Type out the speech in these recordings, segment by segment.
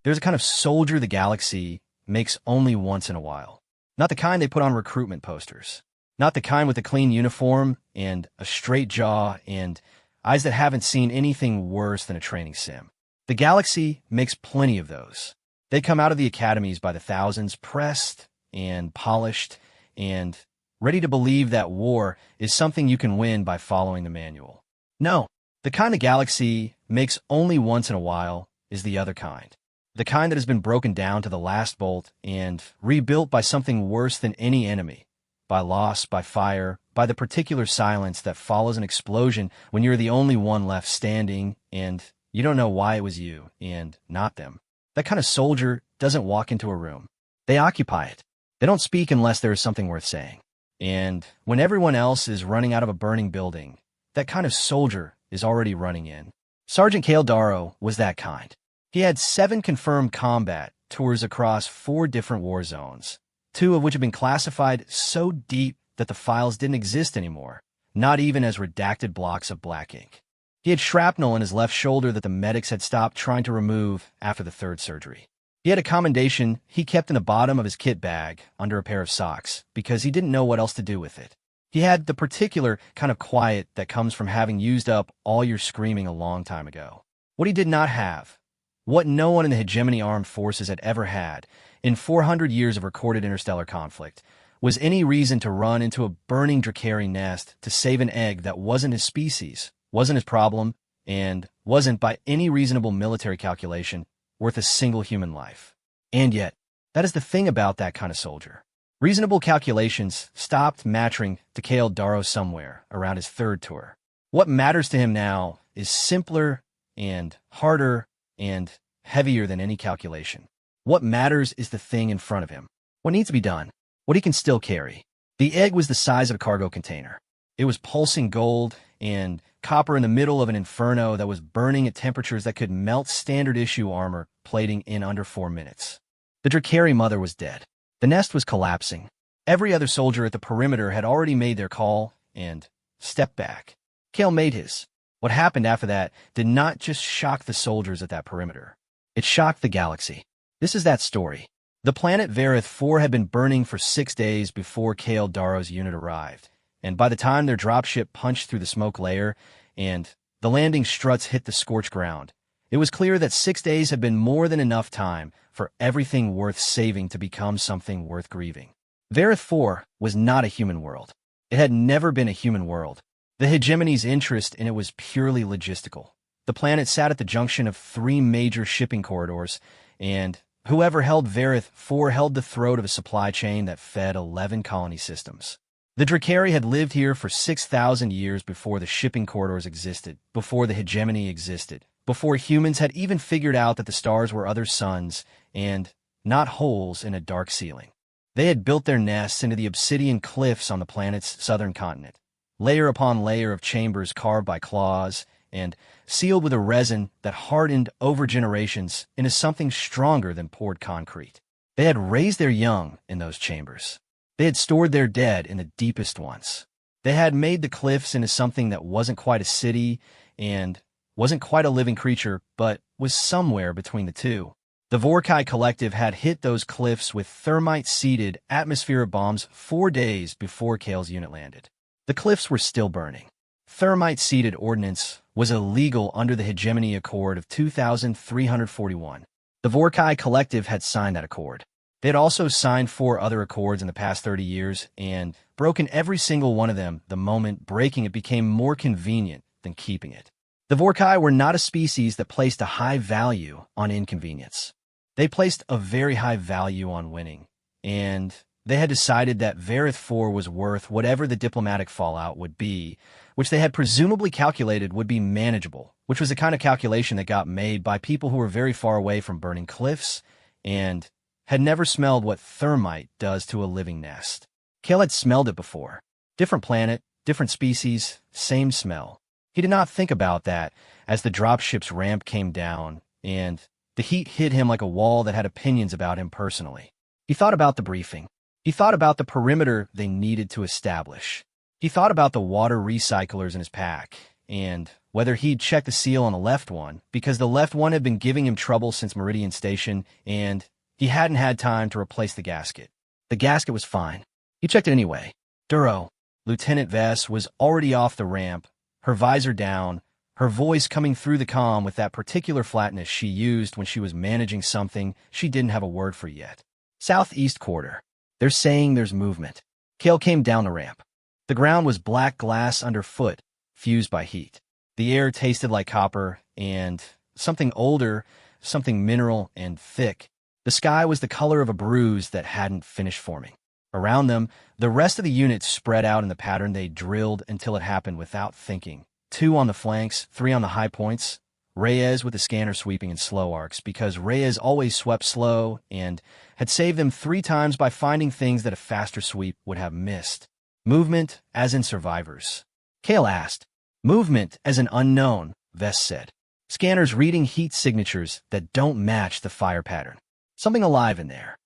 There's a kind of soldier the galaxy makes only once in a while. Not the kind they put on recruitment posters. Not the kind with a clean uniform and a straight jaw and eyes that haven't seen anything worse than a training sim. The galaxy makes plenty of those. They come out of the academies by the thousands, pressed and polished and ready to believe that war is something you can win by following the manual. No, the kind the galaxy makes only once in a while is the other kind. The kind that has been broken down to the last bolt and rebuilt by something worse than any enemy. By loss, by fire, by the particular silence that follows an explosion when you're the only one left standing and you don't know why it was you and not them. That kind of soldier doesn't walk into a room. They occupy it. They don't speak unless there is something worth saying. And when everyone else is running out of a burning building, that kind of soldier is already running in. Sergeant Kale Darrow was that kind. He had 7 confirmed combat tours across 4 different war zones, 2 of which had been classified so deep that the files didn't exist anymore, not even as redacted blocks of black ink. He had shrapnel in his left shoulder that the medics had stopped trying to remove after the 3rd surgery. He had a commendation he kept in the bottom of his kit bag under a pair of socks because he didn't know what else to do with it. He had the particular kind of quiet that comes from having used up all your screaming a long time ago. What he did not have, what no one in the hegemony armed forces had ever had in 400 years of recorded interstellar conflict, was any reason to run into a burning Drakari nest to save an egg that wasn't his species, wasn't his problem, and wasn't, by any reasonable military calculation, worth a single human life. And yet, that is the thing about that kind of soldier. Reasonable calculations stopped mattering to Kale Darrow somewhere around his 3rd tour. What matters to him now is simpler and harder and heavier than any calculation. What matters is the thing in front of him. What needs to be done. What he can still carry. The egg was the size of a cargo container. It was pulsing gold and copper in the middle of an inferno that was burning at temperatures that could melt standard-issue armor plating in under 4 minutes. The Drakari mother was dead. The nest was collapsing. Every other soldier at the perimeter had already made their call and stepped back. Kale made his. What happened after that did not just shock the soldiers at that perimeter. It shocked the galaxy. This is that story. The planet Varith 4 had been burning for 6 days before Kale Darrow's unit arrived, and by the time their dropship punched through the smoke layer and the landing struts hit the scorched ground, it was clear that 6 days had been more than enough time for everything worth saving to become something worth grieving. Varith 4 was not a human world. It had never been a human world. The hegemony's interest in it was purely logistical. The planet sat at the junction of 3 major shipping corridors, and whoever held Varith 4 held the throat of a supply chain that fed 11 colony systems. The Drakari had lived here for 6,000 years before the shipping corridors existed, before the hegemony existed, before humans had even figured out that the stars were other suns and not holes in a dark ceiling. They had built their nests into the obsidian cliffs on the planet's southern continent, layer upon layer of chambers carved by claws and sealed with a resin that hardened over generations into something stronger than poured concrete. They had raised their young in those chambers. They had stored their dead in the deepest ones. They had made the cliffs into something that wasn't quite a city and wasn't quite a living creature, but was somewhere between the two. The Vorkai Collective had hit those cliffs with thermite-seeded atmosphere bombs 4 days before Kale's unit landed. The cliffs were still burning. Thermite-seeded ordnance was illegal under the Hegemony Accord of 2341. The Vorkai Collective had signed that accord. They had also signed 4 other accords in the past 30 years and broken every single one of them the moment breaking it became more convenient than keeping it. The Vorkai were not a species that placed a high value on inconvenience. They placed a very high value on winning, and they had decided that Varith 4 was worth whatever the diplomatic fallout would be, which they had presumably calculated would be manageable, which was the kind of calculation that got made by people who were very far away from burning cliffs and had never smelled what thermite does to a living nest. Kale had smelled it before. Different planet, different species, same smell. He did not think about that as the dropship's ramp came down and the heat hit him like a wall that had opinions about him personally. He thought about the briefing. He thought about the perimeter they needed to establish. He thought about the water recyclers in his pack and whether he'd check the seal on the left one, because the left one had been giving him trouble since Meridian Station, and he hadn't had time to replace the gasket. The gasket was fine. He checked it anyway. Duro, Lieutenant Vess, was already off the ramp, her visor down, her voice coming through the comm with that particular flatness she used when she was managing something she didn't have a word for yet. Southeast quarter. They're saying there's movement. Kale came down the ramp. The ground was black glass underfoot, fused by heat. The air tasted like copper and something older, something mineral and thick. The sky was the color of a bruise that hadn't finished forming. Around them, the rest of the units spread out in the pattern they drilled until it happened without thinking. 2 on the flanks, 3 on the high points. Reyes with the scanner sweeping in slow arcs, because Reyes always swept slow and had saved them 3 times by finding things that a faster sweep would have missed. Movement, as in survivors. Kale asked. Movement as an unknown, Vess said. Scanners reading heat signatures that don't match the fire pattern. Something alive in there.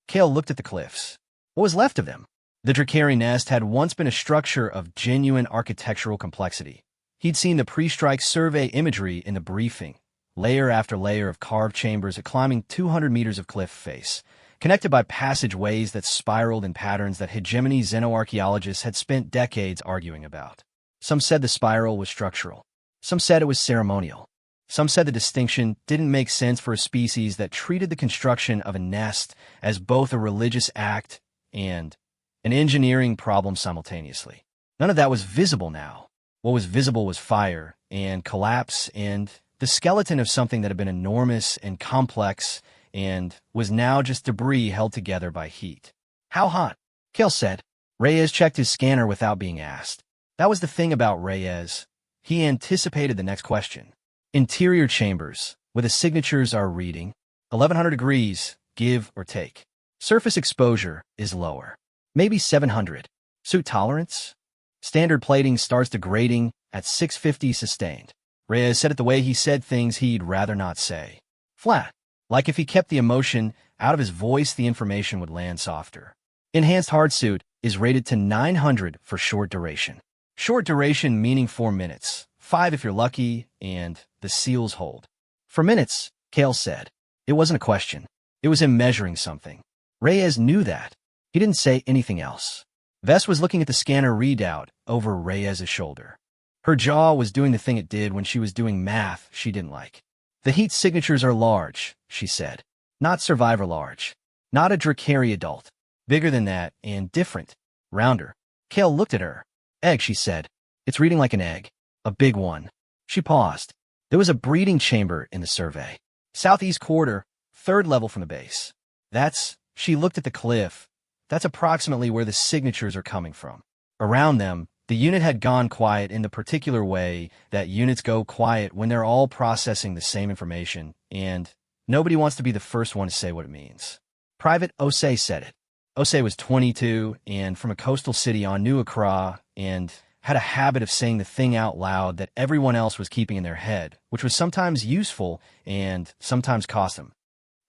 Kale looked at the cliffs. What was left of them? The Drakari nest had once been a structure of genuine architectural complexity. He'd seen the pre-strike survey imagery in the briefing, layer after layer of carved chambers climbing 200 meters of cliff face, connected by passageways that spiraled in patterns that hegemony xenoarchaeologists had spent decades arguing about. Some said the spiral was structural. Some said it was ceremonial. Some said the distinction didn't make sense for a species that treated the construction of a nest as both a religious act and an engineering problem simultaneously. None of that was visible now. What was visible was fire and collapse and the skeleton of something that had been enormous and complex and was now just debris held together by heat. How hot? Kale said. Reyes checked his scanner without being asked. That was the thing about Reyes. He anticipated the next question. Interior chambers, where the signatures are reading, 1100 degrees, give or take. Surface exposure is lower, maybe 700. Suit tolerance? Standard plating starts degrading at 650 sustained. Reyes said it the way he said things he'd rather not say. Flat. Like if he kept the emotion out of his voice, the information would land softer. Enhanced hardsuit is rated to 900 for short duration. Short duration meaning 4 minutes, 5 if you're lucky, and the seals hold. For minutes, Kale said. It wasn't a question. It was him measuring something. Reyes knew that. He didn't say anything else. Vess was looking at the scanner readout over Reyes' shoulder. Her jaw was doing the thing it did when she was doing math she didn't like. The heat signatures are large, she said. Not survivor large. Not a Drakari adult. Bigger than that and different. Rounder. Kale looked at her. Egg, she said. It's reading like an egg. A big one. She paused. There was a breeding chamber in the survey. Southeast quarter, 3rd level from the base. She looked at the cliff. That's approximately where the signatures are coming from. Around them, the unit had gone quiet in the particular way that units go quiet when they're all processing the same information, and nobody wants to be the first one to say what it means. Private Osei said it. Osei was 22 and from a coastal city on New Accra and had a habit of saying the thing out loud that everyone else was keeping in their head, which was sometimes useful and sometimes cost him.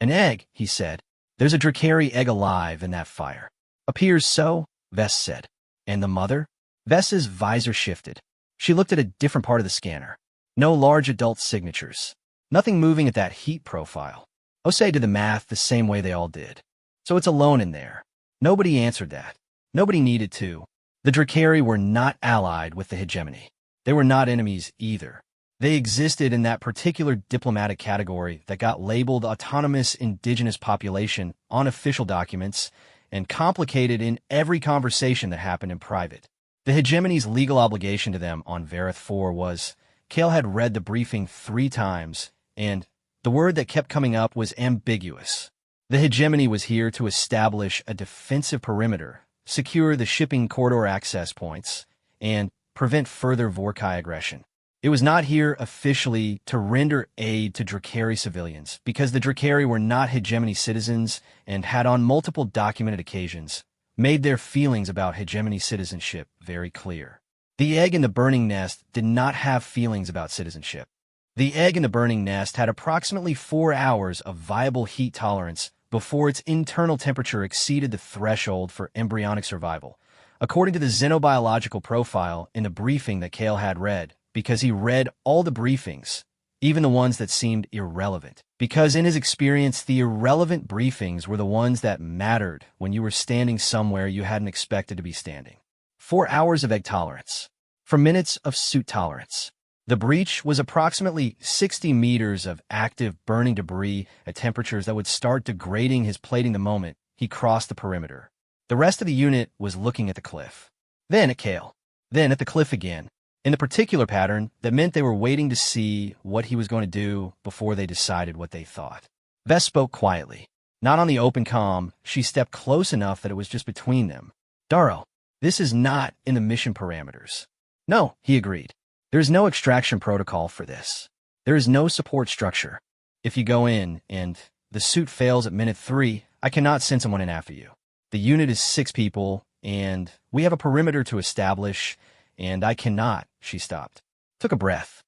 An egg, he said. There's a Drakari egg alive in that fire. Appears so, Vess said. And the mother? Vess's visor shifted. She looked at a different part of the scanner. No large adult signatures. Nothing moving at that heat profile. Osei did the math the same way they all did. So it's alone in there. Nobody answered that. Nobody needed to. The Drakari were not allied with the hegemony. They were not enemies either. They existed in that particular diplomatic category that got labeled autonomous indigenous population on official documents and complicated in every conversation that happened in private. The hegemony's legal obligation to them on Vareth 4 was, Kale had read the briefing 3 times, and the word that kept coming up was ambiguous. The hegemony was here to establish a defensive perimeter, secure the shipping corridor access points, and prevent further Vorkai aggression. It was not here officially to render aid to Drakari civilians, because the Drakari were not hegemony citizens and had on multiple documented occasions made their feelings about hegemony citizenship very clear. The egg in the burning nest did not have feelings about citizenship. The egg in the burning nest had approximately 4 hours of viable heat tolerance before its internal temperature exceeded the threshold for embryonic survival, according to the xenobiological profile in the briefing that Kale had read, because he read all the briefings, even the ones that seemed irrelevant. Because in his experience, the irrelevant briefings were the ones that mattered when you were standing somewhere you hadn't expected to be standing. 4 hours of egg tolerance. For minutes of suit tolerance. The breach was approximately 60 meters of active burning debris at temperatures that would start degrading his plating the moment he crossed the perimeter. The rest of the unit was looking at the cliff. Then at Kale. Then at the cliff again. In the particular pattern that meant they were waiting to see what he was going to do before they decided what they thought. Vess spoke quietly. Not on the open comm, she stepped close enough that it was just between them. Darrow, this is not in the mission parameters. No, he agreed. There is no extraction protocol for this. There is no support structure. If you go in and the suit fails at minute 3, I cannot send someone in after you. The unit is 6 people, and we have a perimeter to establish, and I cannot, she stopped. Took a breath.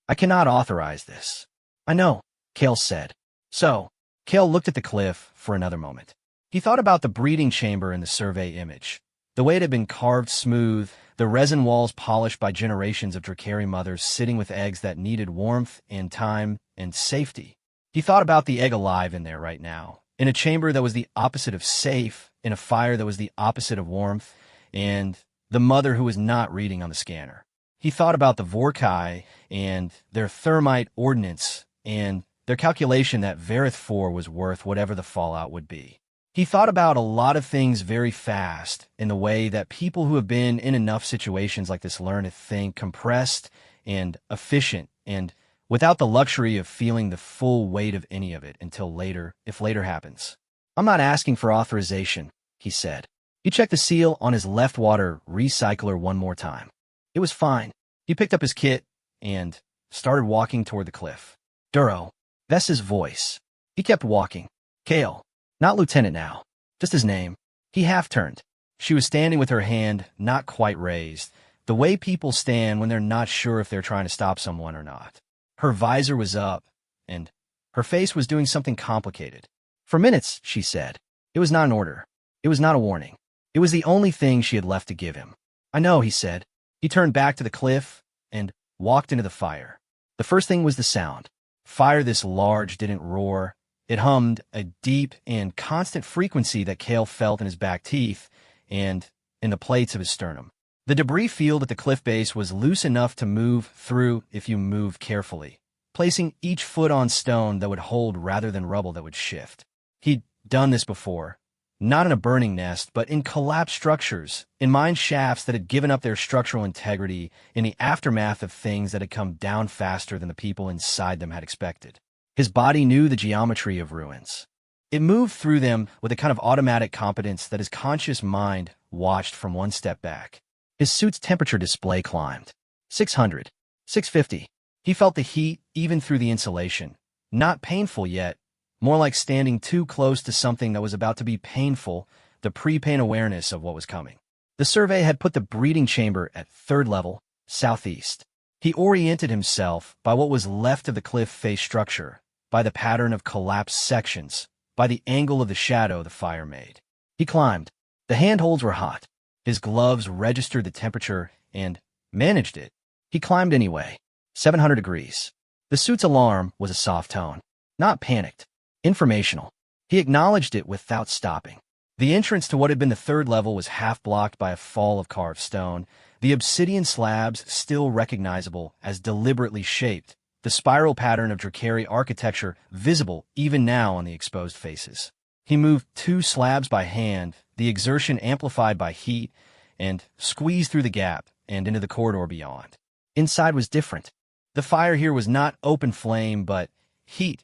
I cannot authorize this. I know, Kale said. So, Kale looked at the cliff for another moment. He thought about the breeding chamber in the survey image. The way it had been carved smooth, the resin walls polished by generations of Drakari mothers sitting with eggs that needed warmth and time and safety. He thought about the egg alive in there right now, in a chamber that was the opposite of safe, in a fire that was the opposite of warmth, and the mother who was not reading on the scanner. He thought about the Vorkai and their thermite ordnance and their calculation that Varith 4 was worth whatever the fallout would be. He thought about a lot of things very fast in the way that people who have been in enough situations like this learn to think compressed and efficient and without the luxury of feeling the full weight of any of it until later, if later happens. I'm not asking for authorization, he said. He checked the seal on his left water recycler one more time. It was fine. He picked up his kit and started walking toward the cliff. Darrow, Vess's voice. He kept walking. Kale. Not Lieutenant now. Just his name. He half-turned. She was standing with her hand not quite raised, the way people stand when they're not sure if they're trying to stop someone or not. Her visor was up, and her face was doing something complicated. For minutes, she said. It was not an order. It was not a warning. It was the only thing she had left to give him. I know, he said. He turned back to the cliff and walked into the fire. The first thing was the sound. Fire this large didn't roar. It hummed a deep and constant frequency that Kale felt in his back teeth and in the plates of his sternum. The debris field at the cliff base was loose enough to move through if you moved carefully, placing each foot on stone that would hold rather than rubble that would shift. He'd done this before, not in a burning nest, but in collapsed structures, in mine shafts that had given up their structural integrity in the aftermath of things that had come down faster than the people inside them had expected. His body knew the geometry of ruins. It moved through them with a kind of automatic competence that his conscious mind watched from one step back. His suit's temperature display climbed. 600. 650. He felt the heat even through the insulation. Not painful yet, more like standing too close to something that was about to be painful, the pre-pain awareness of what was coming. The survey had put the breeding chamber at 3rd level, southeast. He oriented himself by what was left of the cliff face structure, by the pattern of collapsed sections, by the angle of the shadow the fire made. He climbed. The handholds were hot. His gloves registered the temperature and managed it. He climbed anyway. 700 degrees. The suit's alarm was a soft tone. Not panicked. Informational. He acknowledged it without stopping. The entrance to what had been the 3rd level was half blocked by a fall of carved stone, the obsidian slabs still recognizable as deliberately shaped, the spiral pattern of Drakari architecture visible even now on the exposed faces. He moved 2 slabs by hand, the exertion amplified by heat, and squeezed through the gap and into the corridor beyond. Inside was different. The fire here was not open flame, but heat,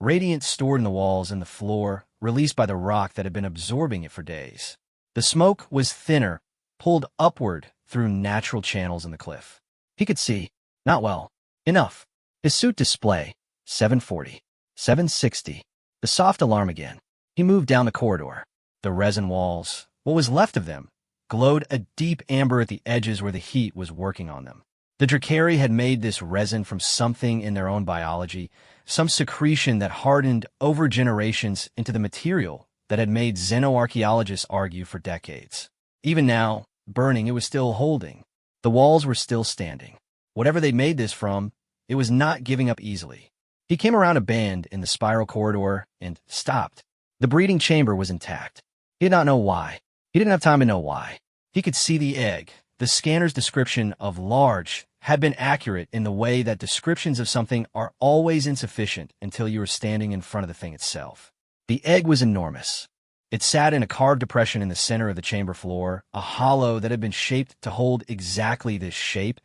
radiance stored in the walls and the floor, released by the rock that had been absorbing it for days. The smoke was thinner, pulled upward through natural channels in the cliff. He could see. Not well. Enough. His suit display. 740. 760. The soft alarm again. He moved down the corridor. The resin walls, what was left of them, glowed a deep amber at the edges where the heat was working on them. The Drakari had made this resin from something in their own biology, some secretion that hardened over generations into the material that had made xenoarchaeologists argue for decades. Even now, burning, it was still holding. The walls were still standing. Whatever they made this from, it was not giving up easily. He came around a bend in the spiral corridor and stopped. The breeding chamber was intact. He did not know why. He didn't have time to know why. He could see the egg. The scanner's description of large had been accurate in the way that descriptions of something are always insufficient until you are standing in front of the thing itself. The egg was enormous. It sat in a carved depression in the center of the chamber floor, a hollow that had been shaped to hold exactly this shape,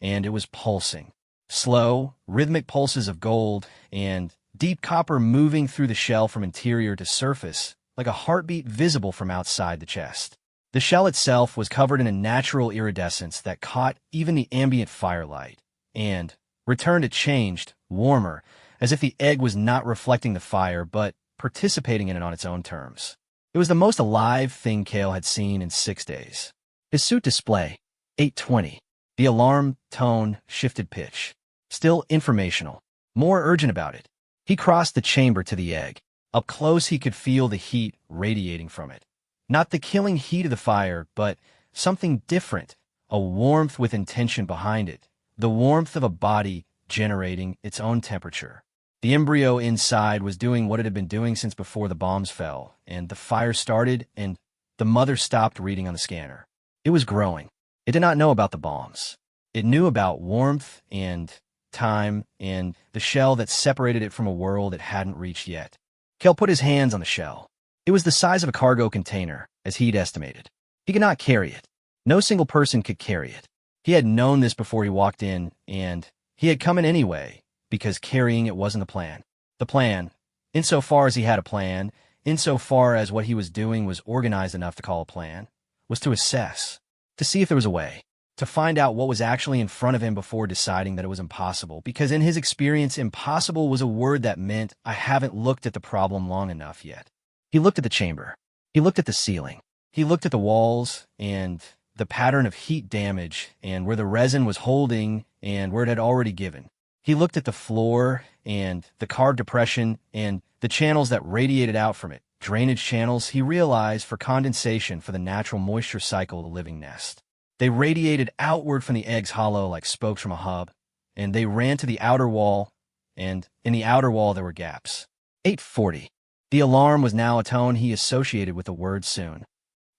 and it was pulsing. Slow, rhythmic pulses of gold and deep copper moving through the shell from interior to surface, like a heartbeat visible from outside the chest. The shell itself was covered in a natural iridescence that caught even the ambient firelight, and returned it changed, warmer, as if the egg was not reflecting the fire but participating in it on its own terms. It was the most alive thing Cale had seen in 6 days. His suit display, 820. The alarm tone shifted pitch. Still informational. More urgent about it. He crossed the chamber to the egg. Up close he could feel the heat radiating from it. Not the killing heat of the fire, but something different. A warmth with intention behind it. The warmth of a body generating its own temperature. The embryo inside was doing what it had been doing since before the bombs fell, and the fire started, and the mother stopped reading on the scanner. It was growing. It did not know about the bombs. It knew about warmth and time and the shell that separated it from a world it hadn't reached yet. Cale put his hands on the shell. It was the size of a cargo container, as he'd estimated. He could not carry it. No single person could carry it. He had known this before he walked in, and he had come in anyway, because carrying it wasn't the plan. The plan, insofar as he had a plan, insofar as what he was doing was organized enough to call a plan, was to assess, to see if there was a way, to find out what was actually in front of him before deciding that it was impossible, because in his experience, impossible was a word that meant I haven't looked at the problem long enough yet. He looked at the chamber. He looked at the ceiling. He looked at the walls and the pattern of heat damage and where the resin was holding and where it had already given. He looked at the floor and the carved depression and the channels that radiated out from it, drainage channels he realized for condensation for the natural moisture cycle of the living nest. They radiated outward from the egg's hollow like spokes from a hub, and they ran to the outer wall, and in the outer wall there were gaps. 840. The alarm was now a tone he associated with the word soon.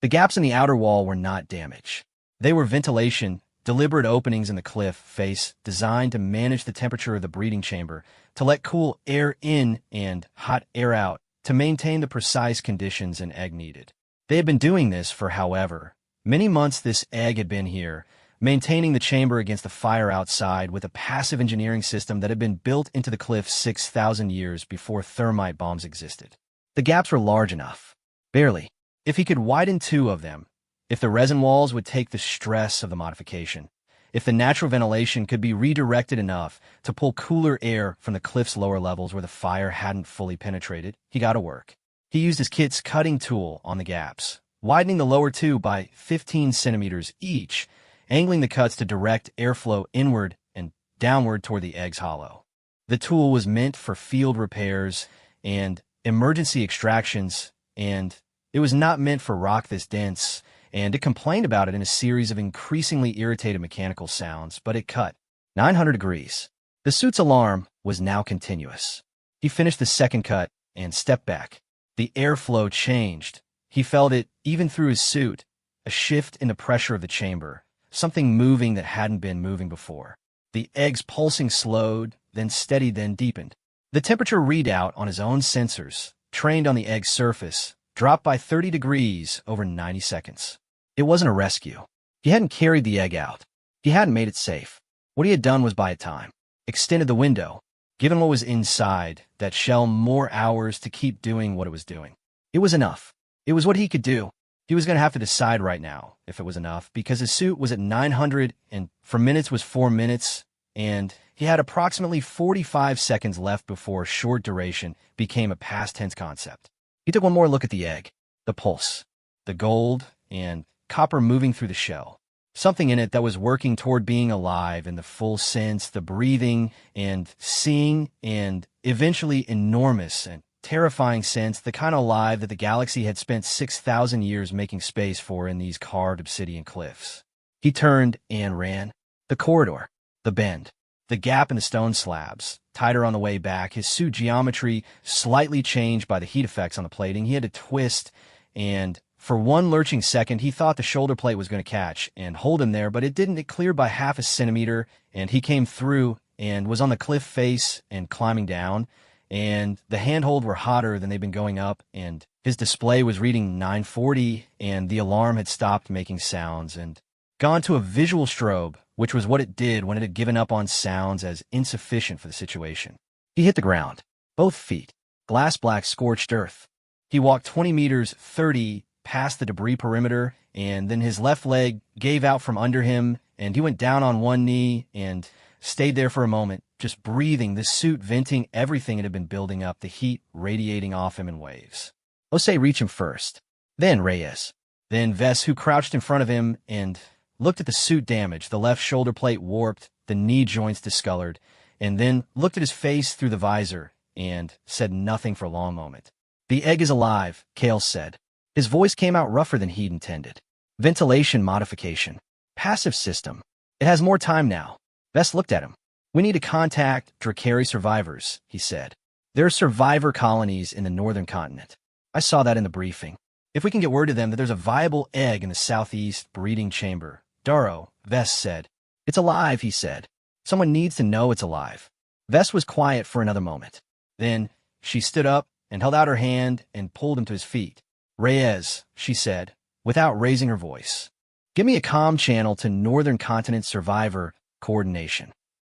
The gaps in the outer wall were not damage. They were ventilation, deliberate openings in the cliff face designed to manage the temperature of the breeding chamber, to let cool air in and hot air out, to maintain the precise conditions an egg needed. They had been doing this for, however, many months. This egg had been here, maintaining the chamber against the fire outside with a passive engineering system that had been built into the cliff 6,000 years before thermite bombs existed. The gaps were large enough. Barely. If he could widen 2 of them, if the resin walls would take the stress of the modification, if the natural ventilation could be redirected enough to pull cooler air from the cliff's lower levels where the fire hadn't fully penetrated, he got to work. He used his kit's cutting tool on the gaps, widening the lower 2 by 15 centimeters each, angling the cuts to direct airflow inward and downward toward the egg's hollow. The tool was meant for field repairs and emergency extractions, and it was not meant for rock this dense, and it complained about it in a series of increasingly irritated mechanical sounds, but it cut. 900 degrees. The suit's alarm was now continuous. He finished the second cut and stepped back. The airflow changed. He felt it even through his suit, a shift in the pressure of the chamber, something moving that hadn't been moving before. The egg's pulsing slowed, then steadied, then deepened. The temperature readout on his own sensors, trained on the egg's surface, dropped by 30 degrees over 90 seconds. It wasn't a rescue. He hadn't carried the egg out. He hadn't made it safe. What he had done was buy time, extended the window, given what was inside that shell more hours to keep doing what it was doing. It was enough. It was what he could do. He was going to have to decide right now if it was enough, because his suit was at 900 and for minutes was 4 minutes, and he had approximately 45 seconds left before short duration became a past tense concept. He took one more look at the egg, the pulse, the gold and copper moving through the shell. Something in it that was working toward being alive in the full sense, the breathing and seeing and eventually enormous and terrifying sense, the kind of alive that the galaxy had spent 6,000 years making space for in these carved obsidian cliffs. He turned and ran. The corridor. The bend. The gap in the stone slabs, tighter on the way back, his suit geometry slightly changed by the heat effects on the plating. He had to twist, and for one lurching second, he thought the shoulder plate was going to catch and hold him there, but it didn't. It cleared by half a centimeter, and he came through and was on the cliff face and climbing down, and the handhold were hotter than they'd been going up, and his display was reading 940, and the alarm had stopped making sounds and gone to a visual strobe, which was what it did when it had given up on sounds as insufficient for the situation. He hit the ground, both feet, glass black scorched earth. He walked 20 meters, 30, past the debris perimeter, and then his left leg gave out from under him, and he went down on one knee and stayed there for a moment, just breathing, the suit venting everything it had been building up, the heat radiating off him in waves. Osei reached him first, then Reyes, then Vess, who crouched in front of him and looked at the suit damage, the left shoulder plate warped, the knee joints discolored, and then looked at his face through the visor and said nothing for a long moment. "The egg is alive," Kale said. His voice came out rougher than he'd intended. "Ventilation modification. Passive system. It has more time now." Vess looked at him. "We need to contact Drakari survivors," he said. "There are survivor colonies in the northern continent. I saw that in the briefing. If we can get word to them that there's a viable egg in the southeast breeding chamber." "Daro," Vess said. "It's alive," he said. "Someone needs to know it's alive." Vess was quiet for another moment. Then she stood up and held out her hand and pulled him to his feet. "Reyes," she said, without raising her voice. "Give me a comm channel to Northern Continent Survivor Coordination."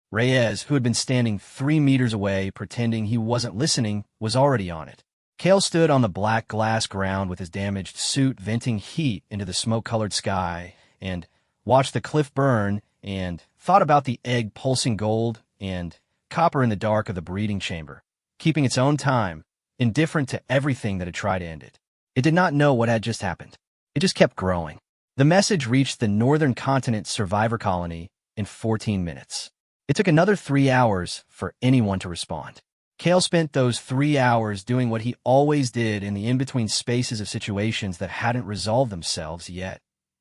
Reyes, who had been standing 3 meters away pretending he wasn't listening, was already on it. Kale stood on the black glass ground with his damaged suit venting heat into the smoke-colored sky and watched the cliff burn and thought about the egg pulsing gold and copper in the dark of the breeding chamber, keeping its own time, indifferent to everything that had tried to end it. It did not know what had just happened. It just kept growing. The message reached the Northern Continent Survivor Colony in 14 minutes. It took another 3 hours for anyone to respond. Kale spent those 3 hours doing what he always did in the in-between spaces of situations that hadn't resolved themselves yet.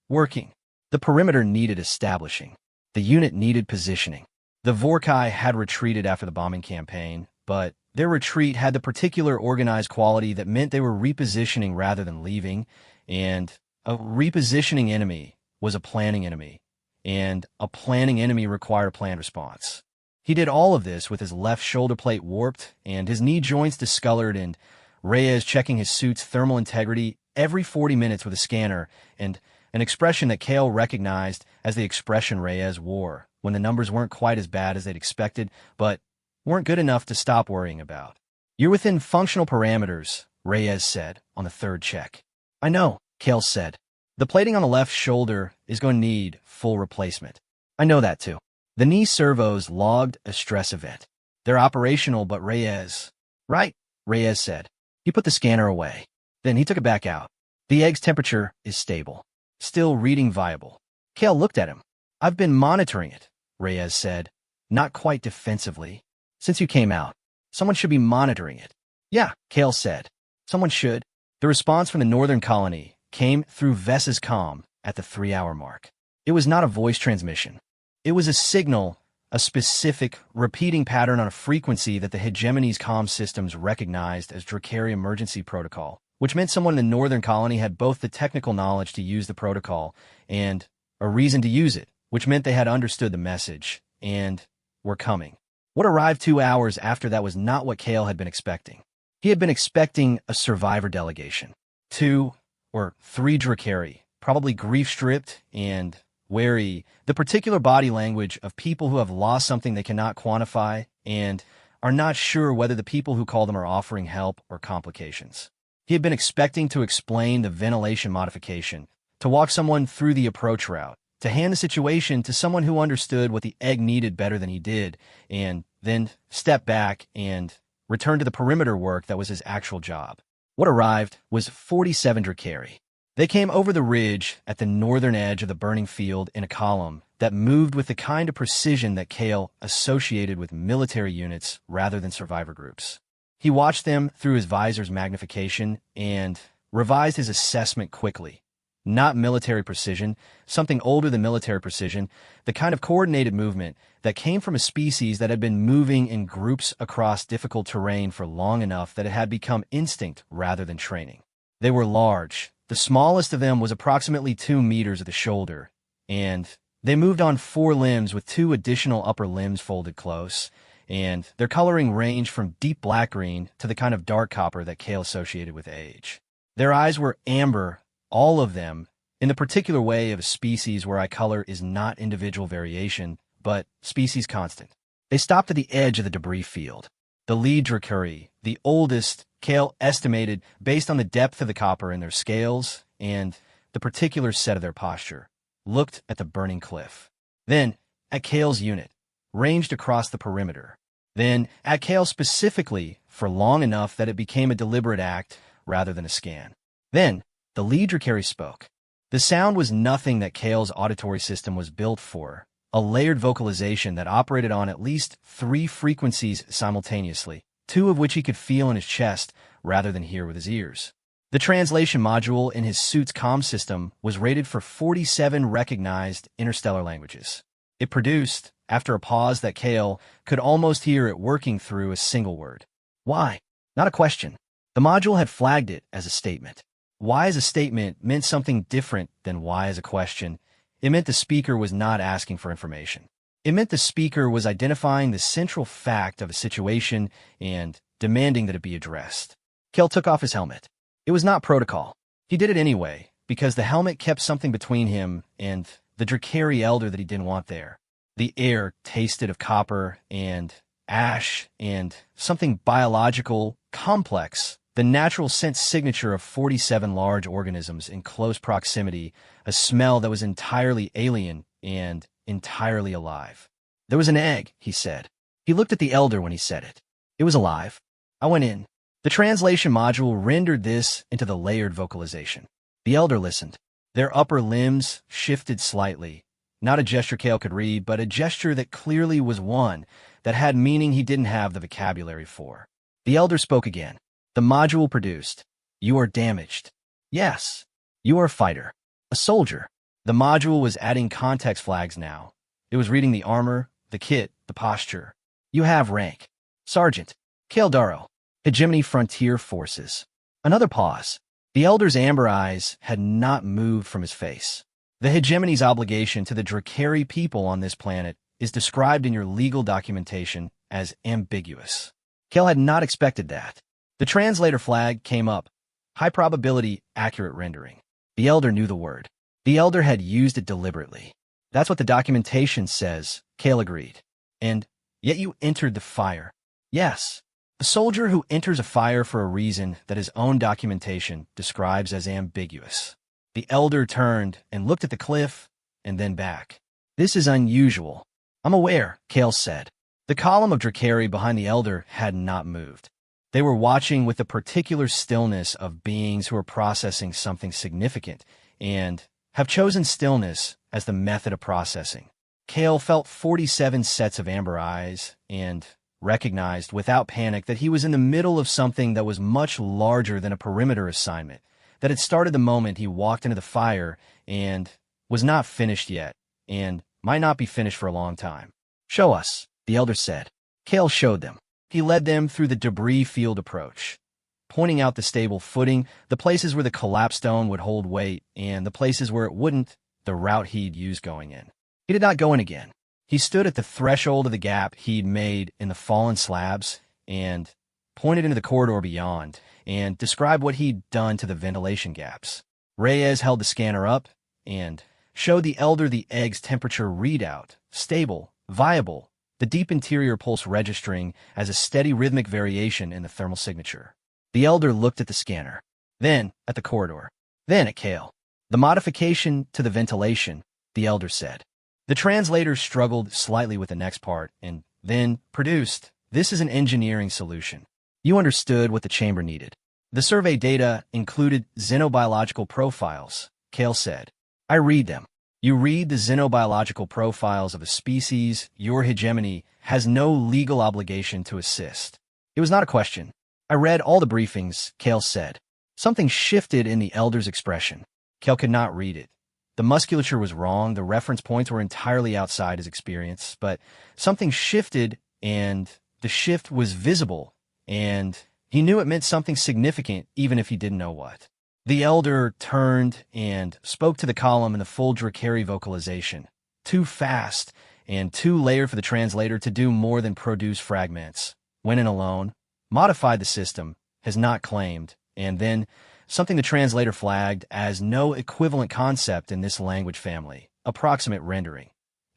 Working. The perimeter needed establishing. The unit needed positioning. The Vorkai had retreated after the bombing campaign, but their retreat had the particular organized quality that meant they were repositioning rather than leaving, and a repositioning enemy was a planning enemy, and a planning enemy required a planned response. He did all of this with his left shoulder plate warped and his knee joints discolored, and Reyes checking his suit's thermal integrity every 40 minutes with a scanner, and an expression that Kale recognized as the expression Reyes wore when the numbers weren't quite as bad as they'd expected, but weren't good enough to stop worrying about. "You're within functional parameters," Reyes said on the third check. "I know," Kale said. "The plating on the left shoulder is going to need full replacement." "I know that too." The knee servos logged a stress event. "They're operational, but Reyes..." "Right," Reyes said. He put the scanner away. Then he took it back out. "The egg's temperature is stable. Still reading viable." Kale looked at him. "I've been monitoring it," Reyes said, not quite defensively. "Since you came out, someone should be monitoring it." "Yeah," Kale said. "Someone should." The response from the northern colony came through Vess's comm at the 3-hour mark. It was not a voice transmission. It was a signal, a specific, repeating pattern on a frequency that the hegemony's comm systems recognized as Drakari Emergency Protocol, which meant someone in the northern colony had both the technical knowledge to use the protocol and a reason to use it, which meant they had understood the message and were coming. What arrived 2 hours after that was not what Kale had been expecting. He had been expecting a survivor delegation. 2 or 3 Drakari, probably grief-stripped and wary, the particular body language of people who have lost something they cannot quantify and are not sure whether the people who call them are offering help or complications. He had been expecting to explain the ventilation modification, to walk someone through the approach route, to hand the situation to someone who understood what the egg needed better than he did, and then step back and return to the perimeter work that was his actual job. What arrived was 47 Drakari. They came over the ridge at the northern edge of the burning field in a column that moved with the kind of precision that Kale associated with military units rather than survivor groups. He watched them through his visor's magnification and revised his assessment quickly. not military precision, something older than military precision, the kind of coordinated movement that came from a species that had been moving in groups across difficult terrain for long enough that it had become instinct rather than training. They were large. The smallest of them was approximately 2 meters at the shoulder, and they moved on 4 limbs with 2 additional upper limbs folded close, and their coloring ranged from deep black-green to the kind of dark copper that Kale associated with age. Their eyes were amber, all of them, in the particular way of a species where eye color is not individual variation, but species constant. They stopped at the edge of the debris field. The lead Dracuri, the oldest, Kale estimated based on the depth of the copper in their scales and the particular set of their posture, looked at the burning cliff. Then, at Kale's unit, ranged across the perimeter. Then, at Kale specifically, for long enough that it became a deliberate act rather than a scan. Then, the lead Dracuri spoke. The sound was nothing that Kale's auditory system was built for, a layered vocalization that operated on at least 3 frequencies simultaneously, 2 of which he could feel in his chest rather than hear with his ears. The translation module in his suit's comm system was rated for 47 recognized interstellar languages. It produced, after a pause that Kale could almost hear it working through a single word. Why? Not a question. The module had flagged it as a statement. Why as a statement meant something different than why as a question. It meant the speaker was not asking for information. It meant the speaker was identifying the central fact of a situation and demanding that it be addressed. Kale took off his helmet. It was not protocol. He did it anyway, because the helmet kept something between him and the Dracari elder that he didn't want there. The air tasted of copper and ash and something biological, complex, the natural scent signature of 47 large organisms in close proximity, a smell that was entirely alien and entirely alive. There was an egg, he said. He looked at the elder when he said it. It was alive. I went in. The translation module rendered this into the layered vocalization. The elder listened. Their upper limbs shifted slightly. Not a gesture Kale could read, but a gesture that clearly was one that had meaning he didn't have the vocabulary for. The elder spoke again. The module produced. You are damaged. Yes. You are a fighter. A soldier. The module was adding context flags now. It was reading the armor, the kit, the posture. You have rank. Sergeant. Kale Darrow. Hegemony Frontier Forces. Another pause. The elder's amber eyes had not moved from his face. The hegemony's obligation to the Dracari people on this planet is described in your legal documentation as ambiguous. Kale had not expected that. The translator flag came up. High probability, accurate rendering. The elder knew the word. The elder had used it deliberately. That's what the documentation says, Kale agreed. And yet you entered the fire. Yes. A soldier who enters a fire for a reason that his own documentation describes as ambiguous. The elder turned and looked at the cliff and then back. This is unusual. I'm aware, Kale said. The column of Dracari behind the elder had not moved. They were watching with the particular stillness of beings who are processing something significant and have chosen stillness as the method of processing. Kale felt 47 sets of amber eyes and recognized without panic that he was in the middle of something that was much larger than a perimeter assignment, that had started the moment he walked into the fire and was not finished yet, and might not be finished for a long time. Show us, the elder said. Kale showed them. He led them through the debris field approach, pointing out the stable footing, the places where the collapsed stone would hold weight, and the places where it wouldn't, the route he'd used going in. He did not go in again. He stood at the threshold of the gap he'd made in the fallen slabs and pointed into the corridor beyond and described what he'd done to the ventilation gaps. Reyes held the scanner up and showed the elder the egg's temperature readout, stable, viable, the deep interior pulse registering as a steady rhythmic variation in the thermal signature. The elder looked at the scanner, then at the corridor, then at Kale. The modification to the ventilation, the elder said. The translator struggled slightly with the next part and then produced. This is an engineering solution. You understood what the chamber needed. The survey data included xenobiological profiles, Kale said. I read them. You read the xenobiological profiles of a species. Your hegemony has no legal obligation to assist. It was not a question. I read all the briefings, Kale said. Something shifted in the elder's expression. Kale could not read it. The musculature was wrong, the reference points were entirely outside his experience, but something shifted, and the shift was visible, and he knew it meant something significant, even if he didn't know what. The elder turned and spoke to the column in the full Drakari vocalization. Too fast and too layered for the translator to do more than produce fragments. Went in alone, modified the system, has not claimed, and then something the translator flagged as no equivalent concept in this language family, approximate rendering.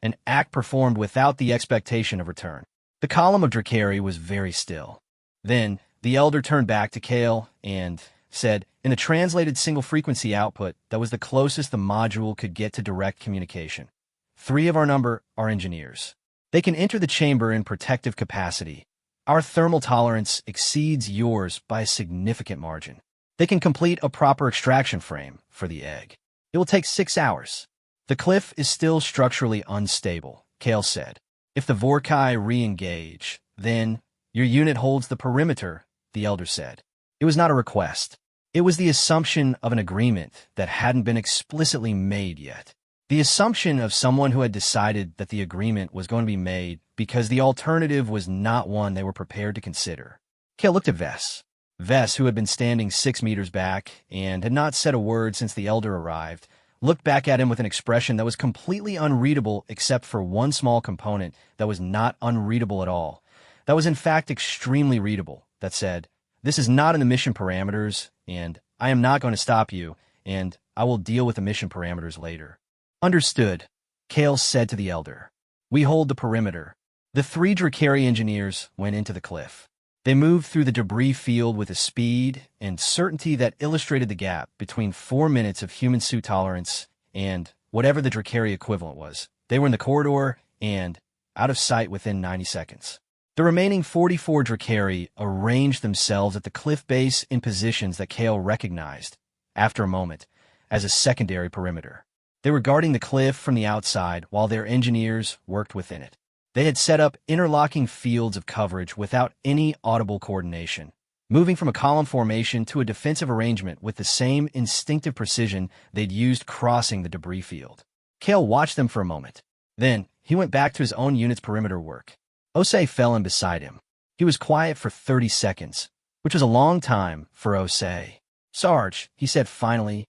An act performed without the expectation of return. The column of Drakari was very still. Then the elder turned back to Kale and said, in the translated single-frequency output, that was the closest the module could get to direct communication. 3 of our number are engineers. They can enter the chamber in protective capacity. Our thermal tolerance exceeds yours by a significant margin. They can complete a proper extraction frame for the egg. It will take 6 hours. The cliff is still structurally unstable, Kale said. If the Vorkai re-engage, then your unit holds the perimeter, the elder said. It was not a request. It was the assumption of an agreement that hadn't been explicitly made yet. The assumption of someone who had decided that the agreement was going to be made because the alternative was not one they were prepared to consider. Kale looked at Vess. Vess, who had been standing 6 meters back and had not said a word since the elder arrived, looked back at him with an expression that was completely unreadable except for one small component that was not unreadable at all. That was in fact extremely readable, that said, "This is not in the mission parameters, and I am not going to stop you, and I will deal with the mission parameters later." Understood, Kale said to the elder. We hold the perimeter. The 3 Drakari engineers went into the cliff. They moved through the debris field with a speed and certainty that illustrated the gap between 4 minutes of human suit tolerance and whatever the Drakari equivalent was. They were in the corridor and out of sight within 90 seconds. The remaining 44 Drakari arranged themselves at the cliff base in positions that Kale recognized, after a moment, as a secondary perimeter. They were guarding the cliff from the outside while their engineers worked within it. They had set up interlocking fields of coverage without any audible coordination, moving from a column formation to a defensive arrangement with the same instinctive precision they'd used crossing the debris field. Kale watched them for a moment. Then he went back to his own unit's perimeter work. Osei fell in beside him. He was quiet for 30 seconds, which was a long time for Osei. "Sarge," he said finally,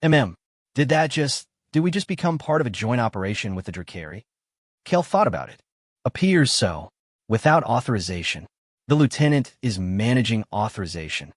did we just become part of a joint operation with the Drakari?" Kale thought about it. "Appears so. Without authorization. The lieutenant is managing authorization."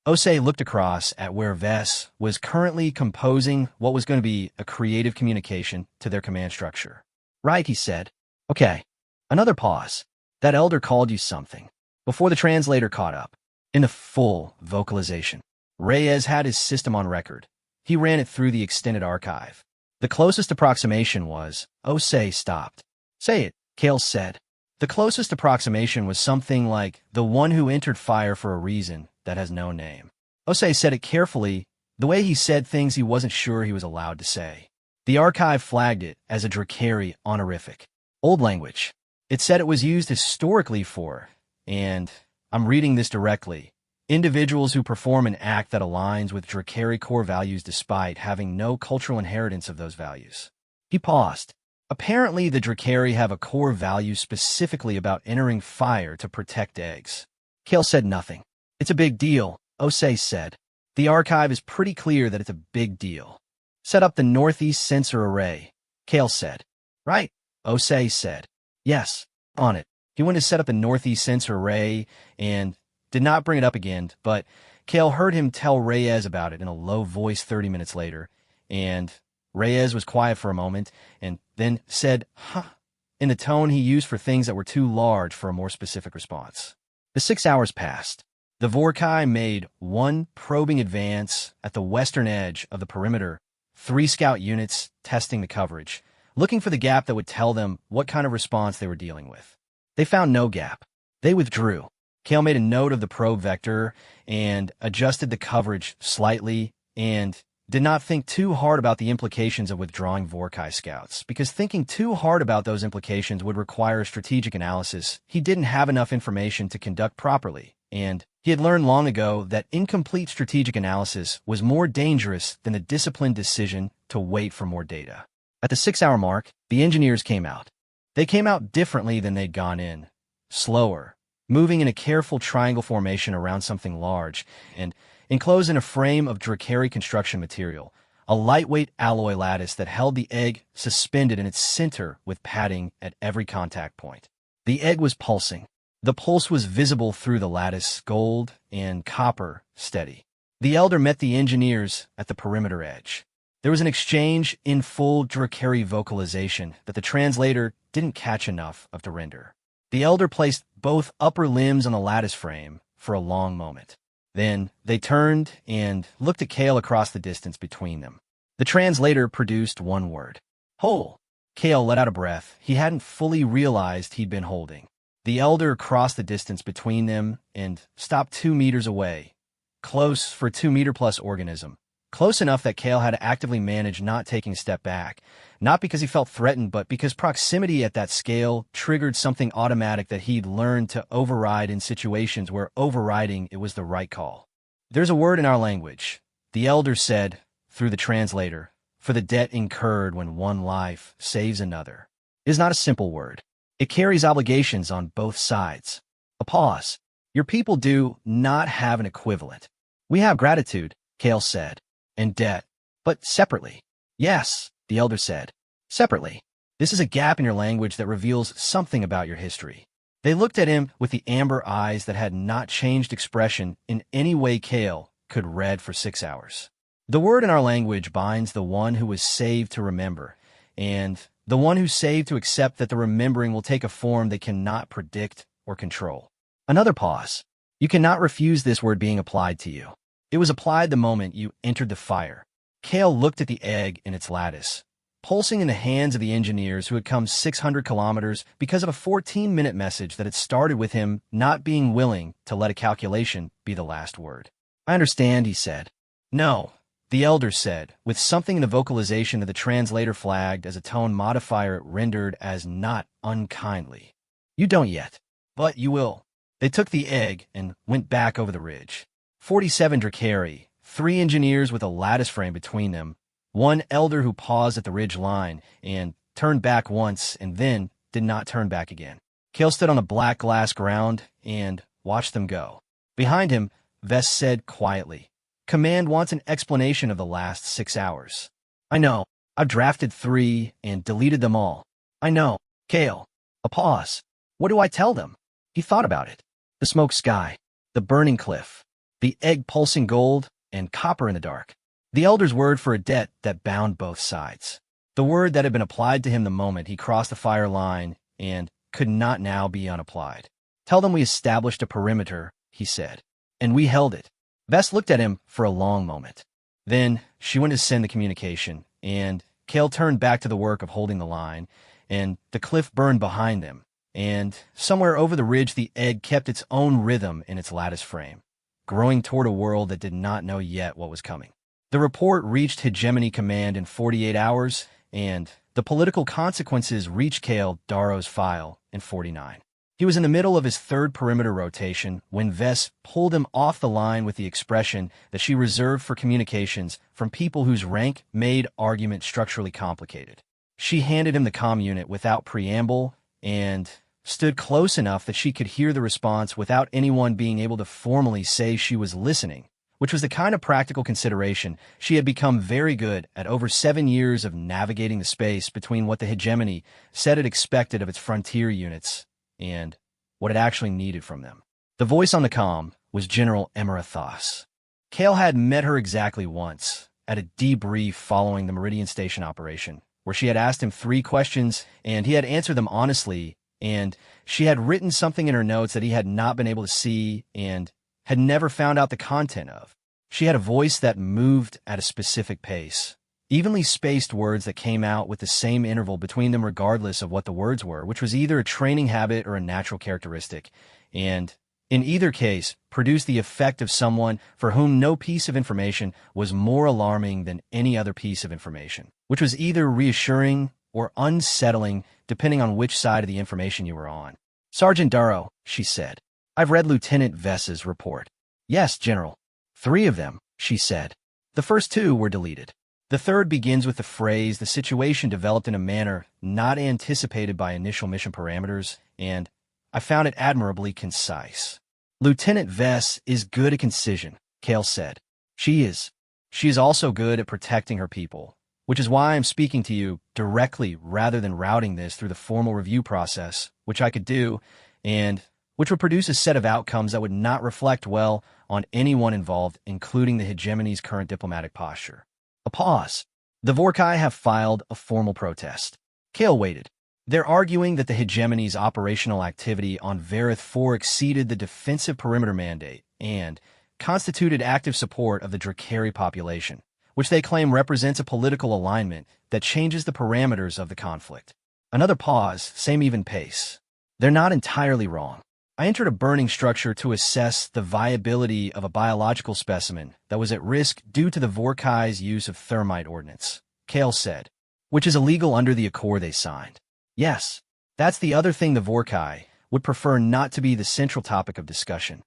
Osei looked across at where Vess was currently composing what was going to be a creative communication to their command structure. "Right," he said. "Okay." Another pause. "That elder called you something." Before the translator caught up. In the full vocalization. Reyes had his system on record. He ran it through the extended archive. The closest approximation was, Osei stopped. "Say it," Kale said. The closest approximation was something like, "the one who entered fire for a reason that has no name." Osei said it carefully, the way he said things he wasn't sure he was allowed to say. The archive flagged it as a Drakari honorific. Old language. It said it was used historically for, and I'm reading this directly, individuals who perform an act that aligns with Drakari core values despite having no cultural inheritance of those values. He paused. Apparently, the Drakari have a core value specifically about entering fire to protect eggs. Kale said nothing. "It's a big deal," Osei said. "The archive is pretty clear that it's a big deal." "Set up the northeast sensor array," Kale said. "Right," Osei said. "Yes, on it." He went to set up the northeast sensor array and did not bring it up again, but Kale heard him tell Reyes about it in a low voice 30 minutes later, and Reyes was quiet for a moment and then said, "Huh," in the tone he used for things that were too large for a more specific response. The 6 hours passed. The Vorkai made one probing advance at the western edge of the perimeter, 3 scout units testing the coverage, looking for the gap that would tell them what kind of response they were dealing with. They found no gap. They withdrew. Kale made a note of the probe vector and adjusted the coverage slightly and did not think too hard about the implications of withdrawing Vorkai scouts, because thinking too hard about those implications would require strategic analysis he didn't have enough information to conduct properly, and He had learned long ago that incomplete strategic analysis was more dangerous than the disciplined decision to wait for more data. At the 6-hour mark, the engineers came out. They came out differently than they'd gone in. Slower, moving in a careful triangle formation around something large, and enclosed in a frame of Drakari construction material, a lightweight alloy lattice that held the egg suspended in its center with padding at every contact point. The egg was pulsing. The pulse was visible through the lattice, gold and copper steady. The elder met the engineers at the perimeter edge. There was an exchange in full Drakari vocalization that the translator didn't catch enough of to render. The elder placed both upper limbs on the lattice frame for a long moment. Then they turned and looked at Kale across the distance between them. The translator produced one word. Hole. Kale let out a breath he hadn't fully realized he'd been holding. The elder crossed the distance between them and stopped 2 meters away. Close for a 2-meter-plus organism. Close enough that Kale had to actively manage not taking a step back. Not because he felt threatened, but because proximity at that scale triggered something automatic that he'd learned to override in situations where overriding it was the right call. There's a word in our language, the elder said, through the translator, for the debt incurred when one life saves another. It is not a simple word. It carries obligations on both sides. A pause. Your people do not have an equivalent. We have gratitude, Kale said, and debt, but separately. Yes, the elder said, separately. This is a gap in your language that reveals something about your history. They looked at him with the amber eyes that had not changed expression in any way Kale could read for 6 hours. The word in our language binds the one who was saved to remember, and the one who's saved to accept that the remembering will take a form they cannot predict or control. Another pause. You cannot refuse this word being applied to you. It was applied the moment you entered the fire. Kale looked at the egg in its lattice, pulsing in the hands of the engineers who had come 600 kilometers because of a 14-minute message that had started with him not being willing to let a calculation be the last word. I understand, he said. No, the elder said, with something in the vocalization that the translator flagged as a tone modifier rendered as not unkindly. You don't yet, but you will. They took the egg and went back over the ridge. 47 Drakari, 3 engineers with a lattice frame between them, 1 elder who paused at the ridge line and turned back once and then did not turn back again. Kale stood on the black glass ground and watched them go. Behind him, Vess said quietly, Command wants an explanation of the last 6 hours. I know. I've drafted 3 and deleted them all. I know. Kale. A pause. What do I tell them? He thought about it. The smoke sky, the burning cliff, the egg pulsing gold, and copper in the dark. The elder's word for a debt that bound both sides. The word that had been applied to him the moment he crossed the fire line and could not now be unapplied. Tell them we established a perimeter, he said, and we held it. Vess looked at him for a long moment. Then she went to send the communication, and Kale turned back to the work of holding the line, and the cliff burned behind them, and somewhere over the ridge the egg kept its own rhythm in its lattice frame, growing toward a world that did not know yet what was coming. The report reached Hegemony Command in 48 hours, and the political consequences reached Kale Darrow's file in 49. He was in the middle of his 3rd perimeter rotation when Vess pulled him off the line with the expression that she reserved for communications from people whose rank made argument structurally complicated. She handed him the comm unit without preamble and stood close enough that she could hear the response without anyone being able to formally say she was listening, which was the kind of practical consideration she had become very good at over 7 years of navigating the space between what the hegemony said it expected of its frontier units and what it actually needed from them. The voice on the comm was General Emirathos. Kale had met her exactly once, at a debrief following the Meridian Station operation, where she had asked him 3 questions, and he had answered them honestly, and she had written something in her notes that he had not been able to see and had never found out the content of. She had a voice that moved at a specific pace, evenly spaced words that came out with the same interval between them regardless of what the words were, which was either a training habit or a natural characteristic, and in either case produced the effect of someone for whom no piece of information was more alarming than any other piece of information, which was either reassuring or unsettling depending on which side of the information you were on. Sergeant Darrow, she said, I've read Lieutenant Vess's report. Yes, General. 3 of them, she said. The first 2 were deleted. The third begins with the phrase, "The situation developed in a manner not anticipated by initial mission parameters," and I found it admirably concise. Lieutenant Vess is good at concision, Kale said. She is. She is also good at protecting her people, which is why I'm speaking to you directly rather than routing this through the formal review process, which I could do, and which would produce a set of outcomes that would not reflect well on anyone involved, including the hegemony's current diplomatic posture. A pause. The Vorkai have filed a formal protest. Kale waited. They're arguing that the hegemony's operational activity on Varith 4 exceeded the defensive perimeter mandate and constituted active support of the Drakari population, which they claim represents a political alignment that changes the parameters of the conflict. Another pause, same even pace. They're not entirely wrong. I entered a burning structure to assess the viability of a biological specimen that was at risk due to the Vorkai's use of thermite ordnance, Kale said, which is illegal under the accord they signed. Yes, that's the other thing the Vorkai would prefer not to be the central topic of discussion.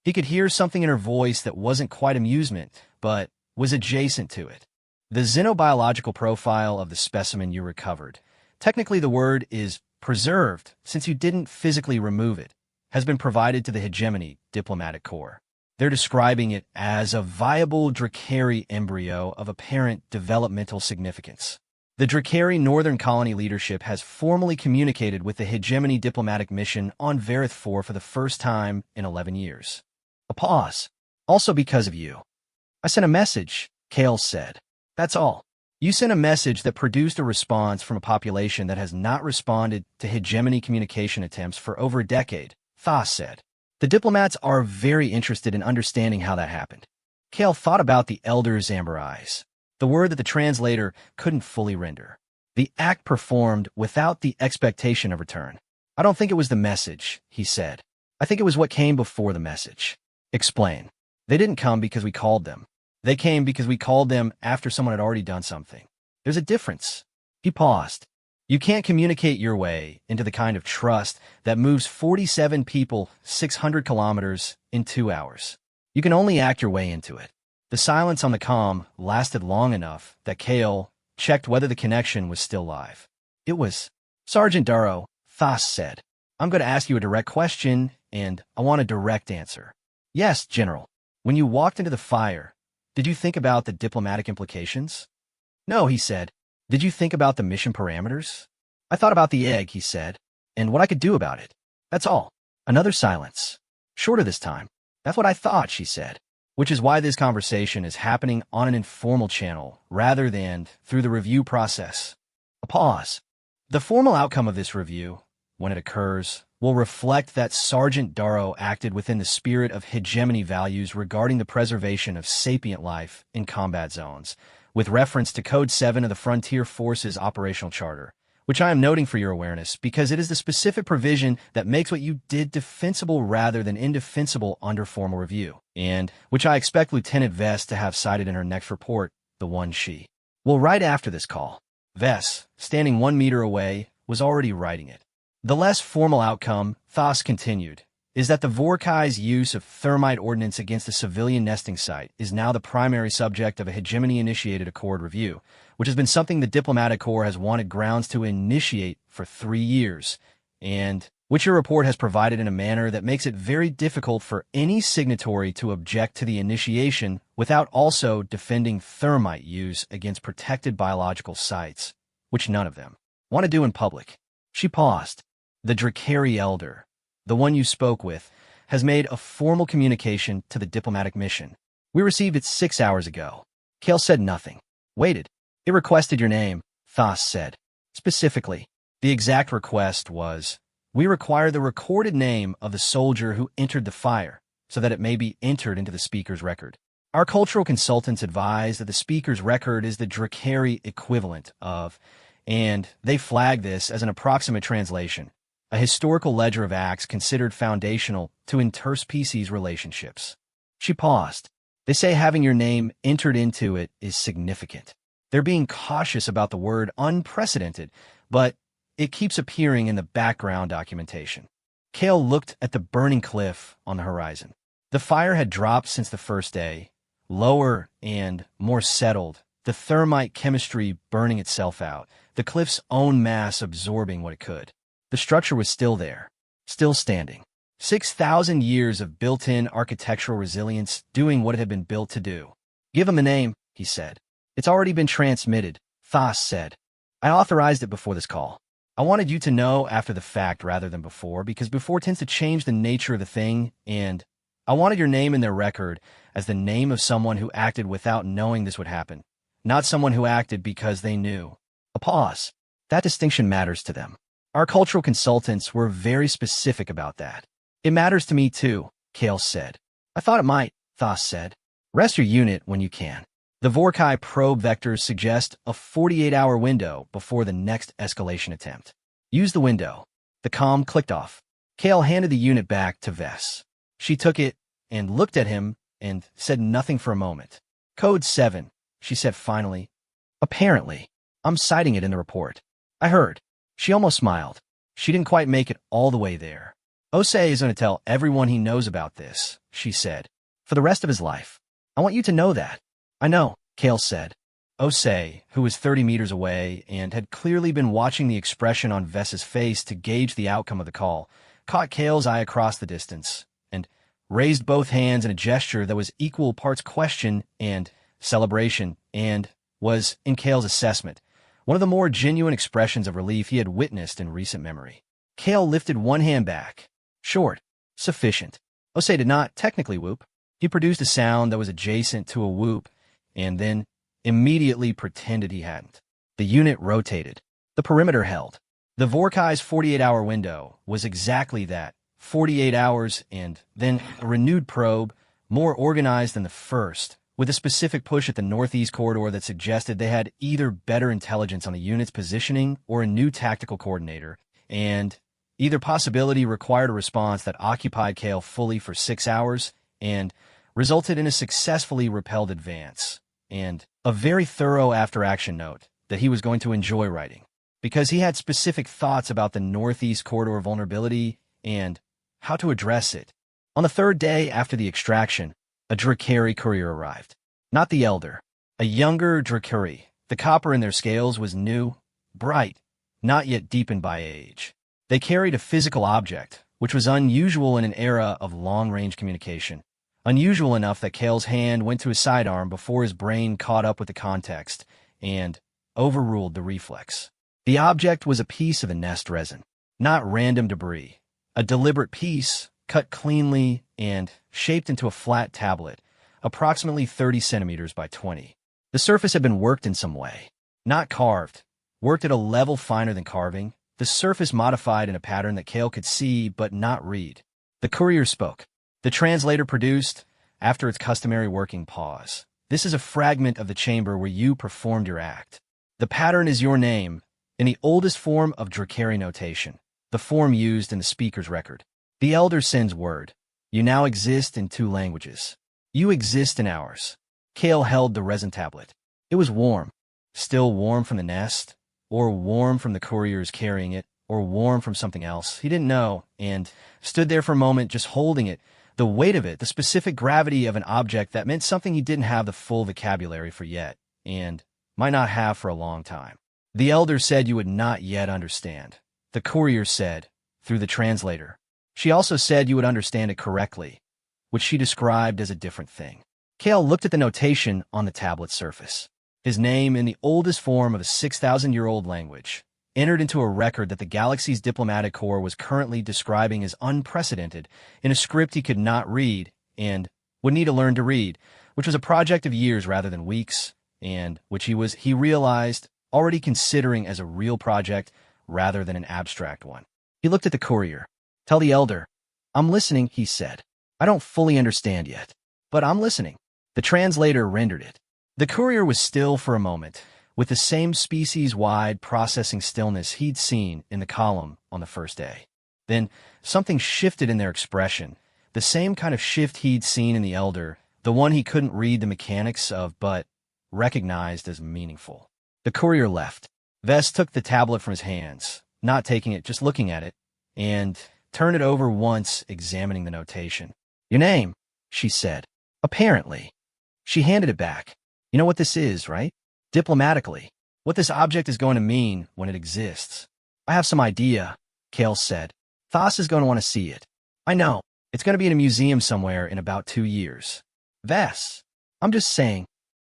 He could hear something in her voice that wasn't quite amusement, but was adjacent to it. The xenobiological profile of the specimen you recovered, technically the word is preserved since you didn't physically remove it, has been provided to the hegemony diplomatic corps. They're describing it as a viable Drakari embryo of apparent developmental significance. The Drakari Northern Colony leadership has formally communicated with the hegemony diplomatic mission on Varith 4 for the first time in 11 years. A pause. Also because of you. I sent a message, Kale said. That's all. You sent a message that produced a response from a population that has not responded to hegemony communication attempts for over a decade, Thas said. The diplomats are very interested in understanding how that happened. Kale thought about the elder's amber eyes, the word that the translator couldn't fully render. The act performed without the expectation of return. I don't think it was the message, he said. I think it was what came before the message. Explain. They didn't come because we called them. They came because we called them after someone had already done something. There's a difference. He paused. You can't communicate your way into the kind of trust that moves 47 people 600 kilometers in 2 hours. You can only act your way into it. The silence on the comm lasted long enough that Kale checked whether the connection was still live. It was. Sergeant Darrow, Thas said. I'm going to ask you a direct question, and I want a direct answer. Yes, General. When you walked into the fire, did you think about the diplomatic implications? No, he said. Did you think about the mission parameters? I thought about the egg, he said, and what I could do about it. That's all. Another silence. Shorter this time. That's what I thought, she said, which is why this conversation is happening on an informal channel rather than through the review process. A pause. The formal outcome of this review, when it occurs, will reflect that Sergeant Darrow acted within the spirit of hegemony values regarding the preservation of sapient life in combat zones, with reference to Code 7 of the Frontier Forces Operational Charter, which I am noting for your awareness because it is the specific provision that makes what you did defensible rather than indefensible under formal review, and which I expect Lieutenant Vess to have cited in her next report, the one she will write after this call. Vess, standing 1 meter away, was already writing it. The less formal outcome, Thas continued, is that the Vorkai's use of thermite ordnance against a civilian nesting site is now the primary subject of a hegemony-initiated accord review, which has been something the diplomatic corps has wanted grounds to initiate for 3 years, and which your report has provided in a manner that makes it very difficult for any signatory to object to the initiation without also defending thermite use against protected biological sites, which none of them want to do in public. She paused. The Drakari elder, the one you spoke with, has made a formal communication to the diplomatic mission. We received it 6 hours ago. Kale said nothing. Waited. It requested your name, Thas said. Specifically, the exact request was, we require the recorded name of the soldier who entered the fire, so that it may be entered into the speaker's record. Our cultural consultants advise that the speaker's record is the Drakari equivalent of, and they flag this as an approximate translation, a historical ledger of acts considered foundational to interspecies relationships. She paused. They say having your name entered into it is significant. They're being cautious about the word unprecedented, but it keeps appearing in the background documentation. Kale looked at the burning cliff on the horizon. The fire had dropped since the first day, lower and more settled, the thermite chemistry burning itself out, the cliff's own mass absorbing what it could. The structure was still there, still standing. 6,000 years of built-in architectural resilience doing what it had been built to do. Give him a name, he said. It's already been transmitted, Thas said. I authorized it before this call. I wanted you to know after the fact rather than before, because before tends to change the nature of the thing, and I wanted your name in their record as the name of someone who acted without knowing this would happen, not someone who acted because they knew. A pause. That distinction matters to them. Our cultural consultants were very specific about that. It matters to me too, Kale said. I thought it might, Thas said. Rest your unit when you can. The Vorkai probe vectors suggest a 48-hour window before the next escalation attempt. Use the window. The comm clicked off. Kale handed the unit back to Vess. She took it and looked at him and said nothing for a moment. Code 7, she said finally. Apparently. I'm citing it in the report. I heard. She almost smiled. She didn't quite make it all the way there. Osei is going to tell everyone he knows about this, she said. For the rest of his life. I want you to know that. I know, Kale said. Osei, who was 30 meters away and had clearly been watching the expression on Vess's face to gauge the outcome of the call, caught Kale's eye across the distance and raised both hands in a gesture that was equal parts question and celebration and was, in Kale's assessment, one of the more genuine expressions of relief he had witnessed in recent memory. Kale lifted one hand back. Short. Sufficient. Osei did not technically whoop. He produced a sound that was adjacent to a whoop and then immediately pretended he hadn't. The unit rotated. The perimeter held. The Vorkai's 48-hour window was exactly that, 48 hours and then a renewed probe, more organized than the first, with a specific push at the northeast corridor that suggested they had either better intelligence on the unit's positioning or a new tactical coordinator, and either possibility required a response that occupied Kale fully for 6 hours and resulted in a successfully repelled advance, and a very thorough after-action note that he was going to enjoy writing, because he had specific thoughts about the northeast corridor vulnerability and how to address it. On the third day after the extraction, a Drakari courier arrived. Not the elder. A younger Drakari. The copper in their scales was new, bright, not yet deepened by age. They carried a physical object, which was unusual in an era of long-range communication. Unusual enough that Kale's hand went to his sidearm before his brain caught up with the context and overruled the reflex. The object was a piece of a nest resin, not random debris. A deliberate piece, cut cleanly and shaped into a flat tablet, approximately 30 centimeters by 20. The surface had been worked in some way. Not carved. Worked at a level finer than carving. The surface modified in a pattern that Kale could see but not read. The courier spoke. The translator produced, after its customary working pause. This is a fragment of the chamber where you performed your act. The pattern is your name, in the oldest form of Drakari notation, the form used in the speaker's record. The elder sends word. You now exist in 2 languages. You exist in ours. Kale held the resin tablet. It was warm. Still warm from the nest, or warm from the couriers carrying it, or warm from something else. He didn't know, and stood there for a moment just holding it, the weight of it, the specific gravity of an object that meant something he didn't have the full vocabulary for yet, and might not have for a long time. The elder said you would not yet understand. The courier said, through the translator. She also said you would understand it correctly, which she described as a different thing. Kale looked at the notation on the tablet's surface. His name in the oldest form of a 6,000-year-old language, entered into a record that the galaxy's diplomatic corps was currently describing as unprecedented in a script he could not read and would need to learn to read, which was a project of years rather than weeks, and which he realized, already considering as a real project rather than an abstract one. He looked at the courier. Tell the elder. I'm listening, he said. I don't fully understand yet, but I'm listening. The translator rendered it. The courier was still for a moment, with the same species-wide processing stillness he'd seen in the column on the first day. Then something shifted in their expression, the same kind of shift he'd seen in the elder, the one he couldn't read the mechanics of but recognized as meaningful. The courier left. Vess took the tablet from his hands, not taking it, just looking at it, and turned it over once, examining the notation. Your name, she said. Apparently. She handed it back. You know what this is, right? Diplomatically. What this object is going to mean when it exists. I have some idea, Kale said. Thas is going to want to see it. I know. It's going to be in a museum somewhere in about 2 years. Vess. I'm just saying.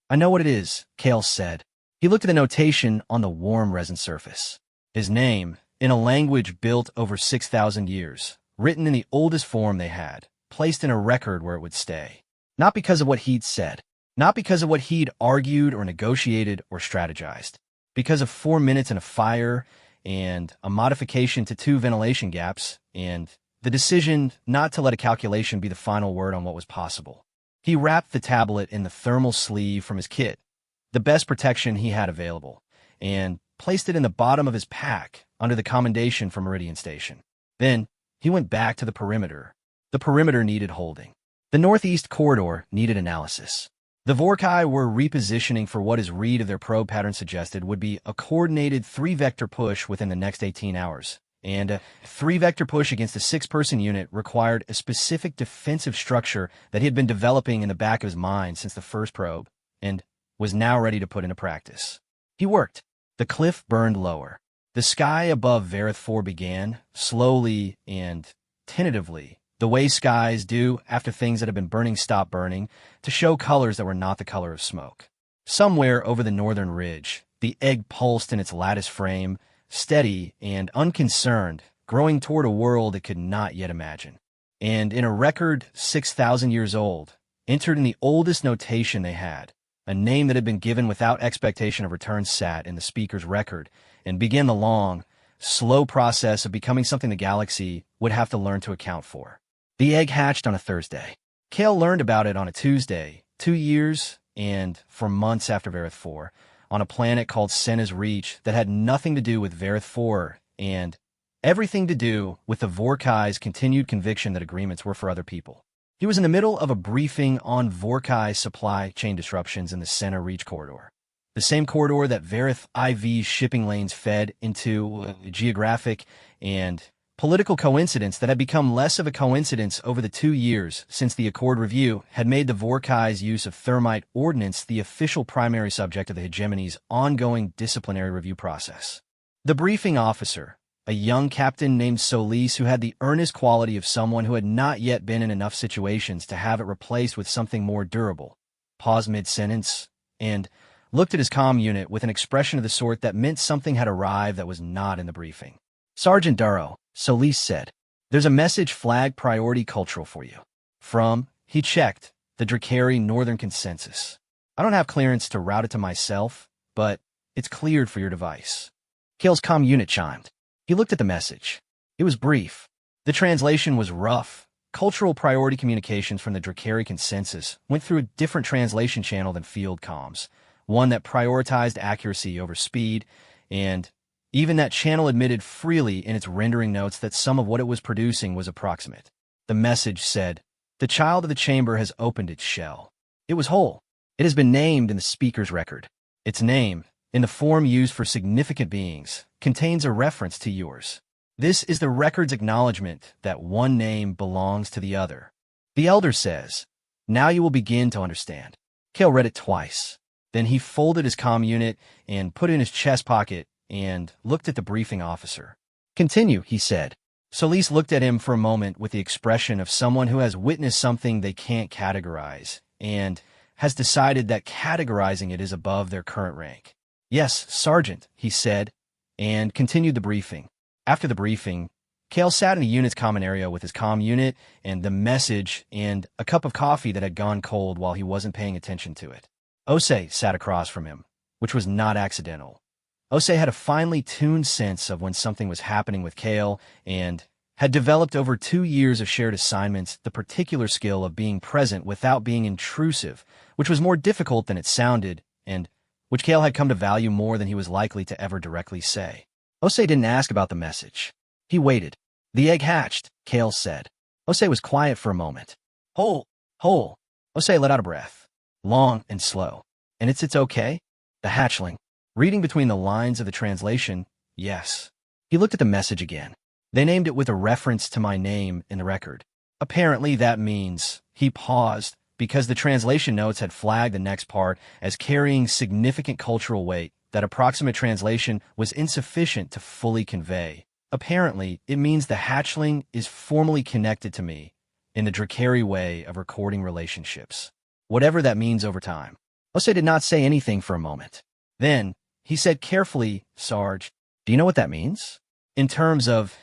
I know what it is, Kale said. He looked at the notation on the warm resin surface. His name, in a language built over 6,000 years, written in the oldest form they had, placed in a record where it would stay. Not because of what he'd said. Not because of what he'd argued or negotiated or strategized. Because of 4 minutes in a fire, and a modification to 2 ventilation gaps, and the decision not to let a calculation be the final word on what was possible. He wrapped the tablet in the thermal sleeve from his kit, the best protection he had available, and placed it in the bottom of his pack under the commendation from Meridian Station. Then, he went back to the perimeter. The perimeter needed holding. The northeast corridor needed analysis. The Vorkai were repositioning for what his read of their probe pattern suggested would be a coordinated 3-vector push within the next 18 hours. And a 3-vector push against a 6-person unit required a specific defensive structure that he had been developing in the back of his mind since the first probe, and was now ready to put into practice. He worked. The cliff burned lower. The sky above Vareth 4 began, slowly and tentatively, the way skies do after things that have been burning stop burning, to show colors that were not the color of smoke. Somewhere over the northern ridge, the egg pulsed in its lattice frame, steady and unconcerned, growing toward a world it could not yet imagine. And in a record 6,000 years old, entered in the oldest notation they had, a name that had been given without expectation of return sat in the speaker's record, and began the long, slow process of becoming something the galaxy would have to learn to account for. The egg hatched on a Thursday. Kale learned about it on a Tuesday, 2 years, and for months after Vareth 4, on a planet called Senna's Reach that had nothing to do with Vareth 4, and everything to do with the Vorkai's continued conviction that agreements were for other people. He was in the middle of a briefing on Vorkai supply chain disruptions in the Senna Reach corridor. The same corridor that Vareth IV's shipping lanes fed into, geographic and political coincidence that had become less of a coincidence over the 2 years since the Accord Review had made the Vorkai's use of thermite ordnance the official primary subject of the hegemony's ongoing disciplinary review process. The briefing officer, a young captain named Solis who had the earnest quality of someone who had not yet been in enough situations to have it replaced with something more durable, paused mid-sentence, and looked at his comm unit with an expression of the sort that meant something had arrived that was not in the briefing. Sergeant Durrow, Solis said, there's a message flag priority cultural for you. From, he checked, the Drakari Northern Consensus. I don't have clearance to route it to myself, but it's cleared for your device. Kale's comm unit chimed. He looked at the message. It was brief. The translation was rough. Cultural priority communications from the Drakari Consensus went through a different translation channel than field comms, one that prioritized accuracy over speed, and even that channel admitted freely in its rendering notes that some of what it was producing was approximate. The message said, the child of the chamber has opened its shell. It was whole. It has been named in the speaker's record. Its name, in the form used for significant beings, contains a reference to yours. This is the record's acknowledgement that one name belongs to the other. The elder says, now you will begin to understand. Kale read it twice. Then he folded his comm unit and put it in his chest pocket and looked at the briefing officer. Continue, he said. Solis looked at him for a moment with the expression of someone who has witnessed something they can't categorize and has decided that categorizing it is above their current rank. Yes, Sergeant, he said, and continued the briefing. After the briefing, Kale sat in the unit's common area with his comm unit and the message and a cup of coffee that had gone cold while he wasn't paying attention to it. Osei sat across from him, which was not accidental. Osei had a finely tuned sense of when something was happening with Kale and had developed over 2 years of shared assignments the particular skill of being present without being intrusive, which was more difficult than it sounded, and which Kale had come to value more than he was likely to ever directly say. Osei didn't ask about the message. He waited. The egg hatched, Kale said. Osei was quiet for a moment. Hole. Osei let out a breath. Long and slow. And it's okay? The hatchling. Reading between the lines of the translation, yes. He looked at the message again. They named it with a reference to my name in the record. Apparently that means, He paused, because the translation notes had flagged the next part as carrying significant cultural weight that approximate translation was insufficient to fully convey. Apparently, it means the hatchling is formally connected to me in the Drakari way of recording relationships. Whatever that means over time. Ose did not say anything for a moment. Then, he said carefully, Sarge, do you know what that means? In terms of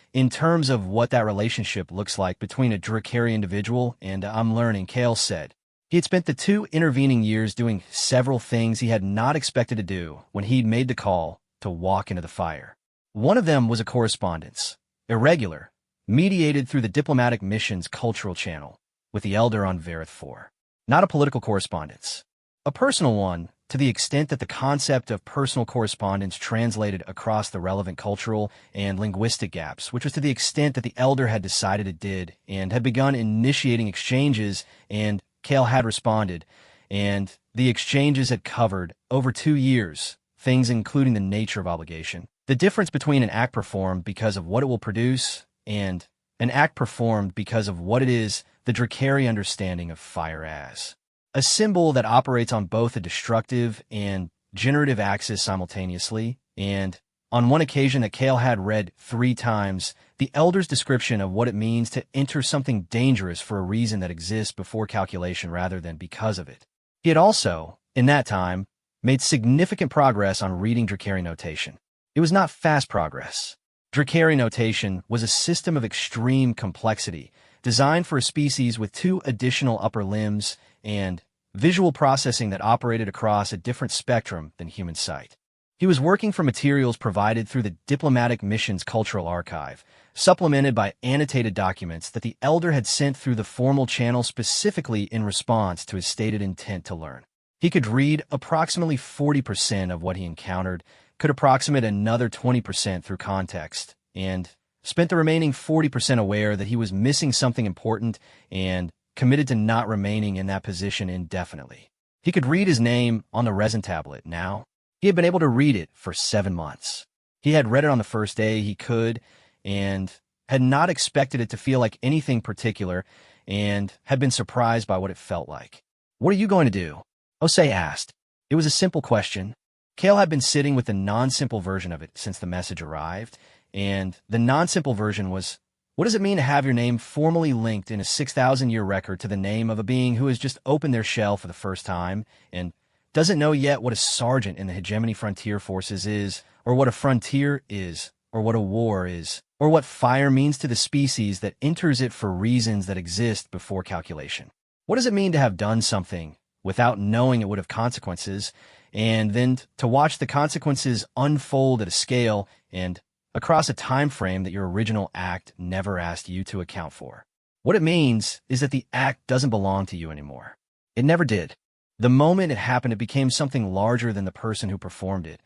what that relationship looks like between a Drakari individual and I'm learning, Kale said. He had spent the 2 intervening years doing several things he had not expected to do when he'd made the call to walk into the fire. One of them was a correspondence, irregular, mediated through the diplomatic mission's cultural channel, with the Elder on Vareth 4. Not a political correspondence. A personal one, to the extent that the concept of personal correspondence translated across the relevant cultural and linguistic gaps, which was to the extent that the Elder had decided it did and had begun initiating exchanges, and Kale had responded, and the exchanges had covered, over 2 years, things including the nature of obligation. The difference between an act performed because of what it will produce and an act performed because of what it is, the Drakari understanding of fire as a symbol that operates on both a destructive and generative axis simultaneously, and on one occasion that Kale had read 3 times, the Elder's description of what it means to enter something dangerous for a reason that exists before calculation rather than because of it. He had also, in that time, made significant progress on reading Drakari notation. It was not fast progress. Drakari notation was a system of extreme complexity, designed for a species with 2 additional upper limbs and visual processing that operated across a different spectrum than human sight. He was working from materials provided through the diplomatic mission's cultural archive, supplemented by annotated documents that the Elder had sent through the formal channel specifically in response to his stated intent to learn. He could read approximately 40% of what he encountered, could approximate another 20% through context, and spent the remaining 40% aware that he was missing something important and committed to not remaining in that position indefinitely. He could read his name on the resin tablet now. He had been able to read it for 7 months. He had read it on the first day he could, and had not expected it to feel like anything particular, and had been surprised by what it felt like. What are you going to do? Ose asked. It was a simple question. Kale had been sitting with the non-simple version of it since the message arrived, and the non-simple version was, what does it mean to have your name formally linked in a 6,000-year record to the name of a being who has just opened their shell for the first time and doesn't know yet what a sergeant in the hegemony frontier forces is, or what a frontier is, or what a war is, or what fire means to the species that enters it for reasons that exist before calculation? What does it mean to have done something without knowing it would have consequences, and then to watch the consequences unfold at a scale and across a time frame that your original act never asked you to account for? What it means is that the act doesn't belong to you anymore. It never did. The moment it happened, it became something larger than the person who performed it.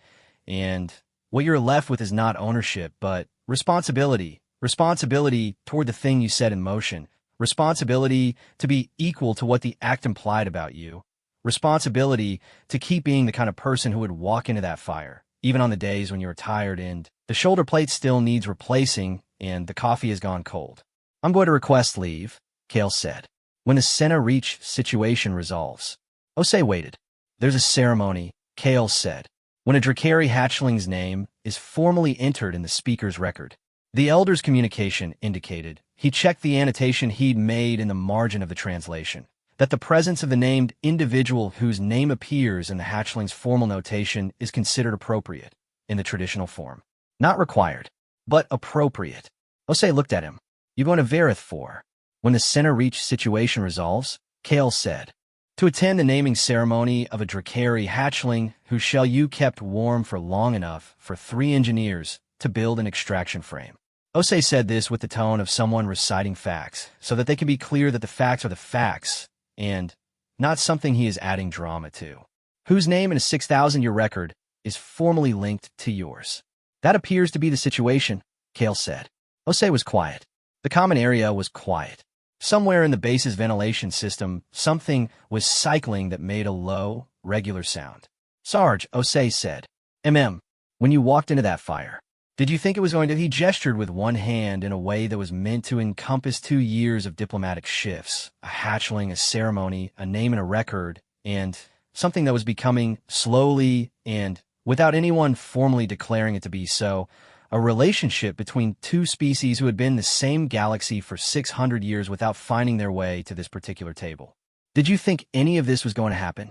And what you're left with is not ownership, but responsibility. Responsibility toward the thing you set in motion. Responsibility to be equal to what the act implied about you. Responsibility to keep being the kind of person who would walk into that fire, even on the days when you're tired and the shoulder plate still needs replacing and the coffee has gone cold. I'm going to request leave, Kale said. When the Senna Reach situation resolves. Ose waited. There's a ceremony, Kale said, when a Drakari hatchling's name is formally entered in the speaker's record. The Elder's communication indicated, he checked the annotation he'd made in the margin of the translation, that the presence of the named individual whose name appears in the hatchling's formal notation is considered appropriate in the traditional form. Not required, but appropriate. Ose looked at him. You going to Vareth for? When the Senna Reach situation resolves, Kale said. To attend the naming ceremony of a Drakari hatchling whose shell you kept warm for long enough for 3 engineers to build an extraction frame. Ose said this with the tone of someone reciting facts, so that they can be clear that the facts are the facts, and not something he is adding drama to. Whose name in a 6,000-year record is formally linked to yours. That appears to be the situation, Kale said. Ose was quiet. The common area was quiet. Somewhere in the base's ventilation system, something was cycling that made a low, regular sound. Sarge, Ose said. When you walked into that fire, Did you think it was going to? He gestured with one hand in a way that was meant to encompass 2 years of diplomatic shifts, a hatchling, a ceremony, a name and a record, and something that was becoming slowly and without anyone formally declaring it to be so, a relationship between two species who had been in the same galaxy for 600 years without finding their way to this particular table. Did you think any of this was going to happen?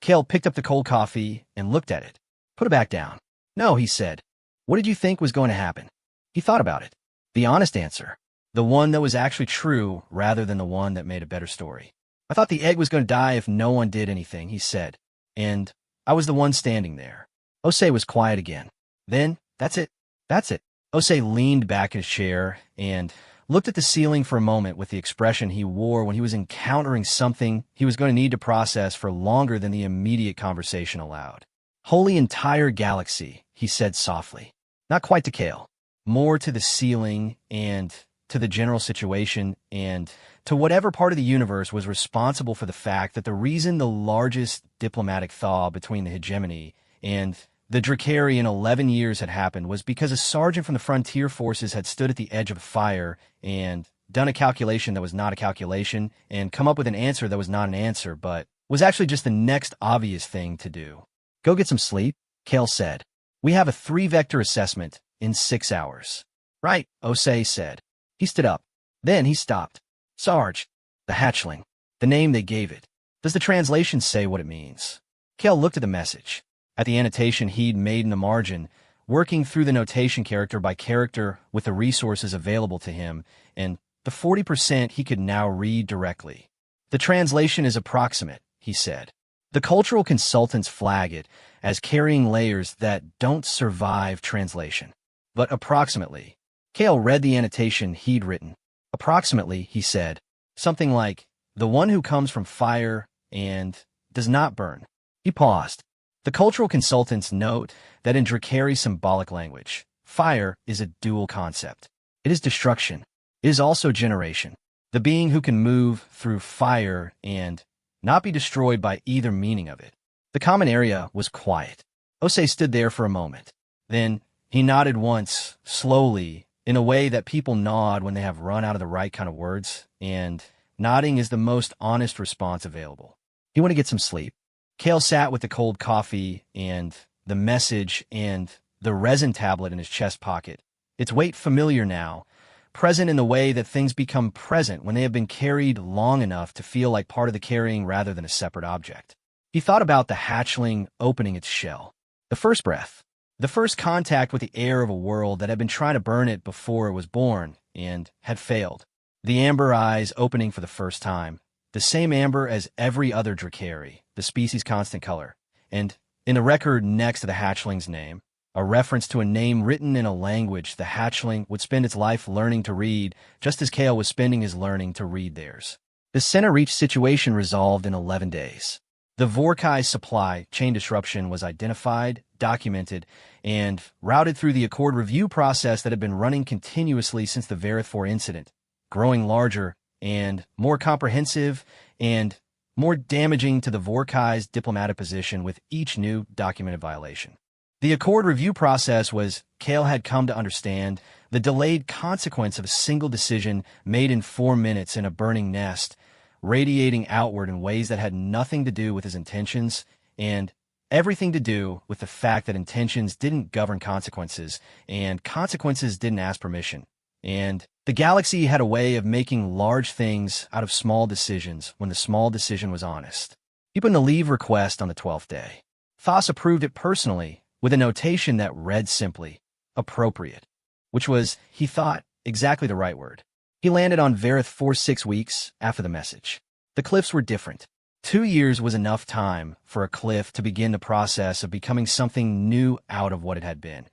Kale picked up the cold coffee and looked at it. Put it back down. No, he said. What did you think was going to happen? He thought about it. The honest answer. The one that was actually true rather than the one that made a better story. I thought the egg was going to die if no one did anything, he said. And I was the one standing there. Osei was quiet again. Then, that's it. That's it. Osei leaned back in his chair and looked at the ceiling for a moment with the expression he wore when he was encountering something he was going to need to process for longer than the immediate conversation allowed. Holy entire galaxy, he said softly. Not quite to Kale. More to the ceiling and to the general situation and to whatever part of the universe was responsible for the fact that the reason the largest diplomatic thaw between the hegemony and the Drakari in 11 years had happened was because a sergeant from the frontier forces had stood at the edge of a fire and done a calculation that was not a calculation and come up with an answer that was not an answer, but was actually just the next obvious thing to do. Go get some sleep, Kale said. We have a 3-vector assessment in 6 hours. Right, Osei said. He stood up. Then he stopped. Sarge, the hatchling, the name they gave it. Does the translation say what it means? Kale looked at the message, at the annotation he'd made in the margin, working through the notation character by character with the resources available to him, and the 40% he could now read directly. The translation is approximate, he said. The cultural consultants flag it as carrying layers that don't survive translation. But approximately. Kale read the annotation he'd written. Approximately, he said, something like, the one who comes from fire and does not burn. He paused. The cultural consultants note that in Drakari symbolic language, fire is a dual concept. It is destruction. It is also generation. The being who can move through fire and not be destroyed by either meaning of it. The common area was quiet. Osei stood there for a moment. Then he nodded once, slowly, in a way that people nod when they have run out of the right kind of words, and nodding is the most honest response available. You want to get some sleep. Kale sat with the cold coffee and the message and the resin tablet in his chest pocket, its weight familiar now, present in the way that things become present when they have been carried long enough to feel like part of the carrying rather than a separate object. He thought about the hatchling opening its shell. The first breath. The first contact with the air of a world that had been trying to burn it before it was born and had failed. The amber eyes opening for the first time. The same amber as every other Drakari, the species' constant color. And in the record next to the hatchling's name, a reference to a name written in a language the hatchling would spend its life learning to read, just as Kale was spending his learning to read theirs. The center reach situation resolved in 11 days. The Vorkai supply chain disruption was identified, documented, and routed through the Accord review process that had been running continuously since the Varith 4 incident, growing larger and more comprehensive and more damaging to the Vorkai's diplomatic position with each new documented violation. The Accord review process was, Kale had come to understand, the delayed consequence of a single decision made in 4 minutes in a burning nest, radiating outward in ways that had nothing to do with his intentions and everything to do with the fact that intentions didn't govern consequences and consequences didn't ask permission. And the galaxy had a way of making large things out of small decisions when the small decision was honest. He put in a leave request on the 12th day. Thas approved it personally, with a notation that read simply, appropriate, which was, he thought, exactly the right word. He landed on Varith 4 6 weeks after the message. The cliffs were different. 2 years was enough time for a cliff to begin the process of becoming something new out of what it had been.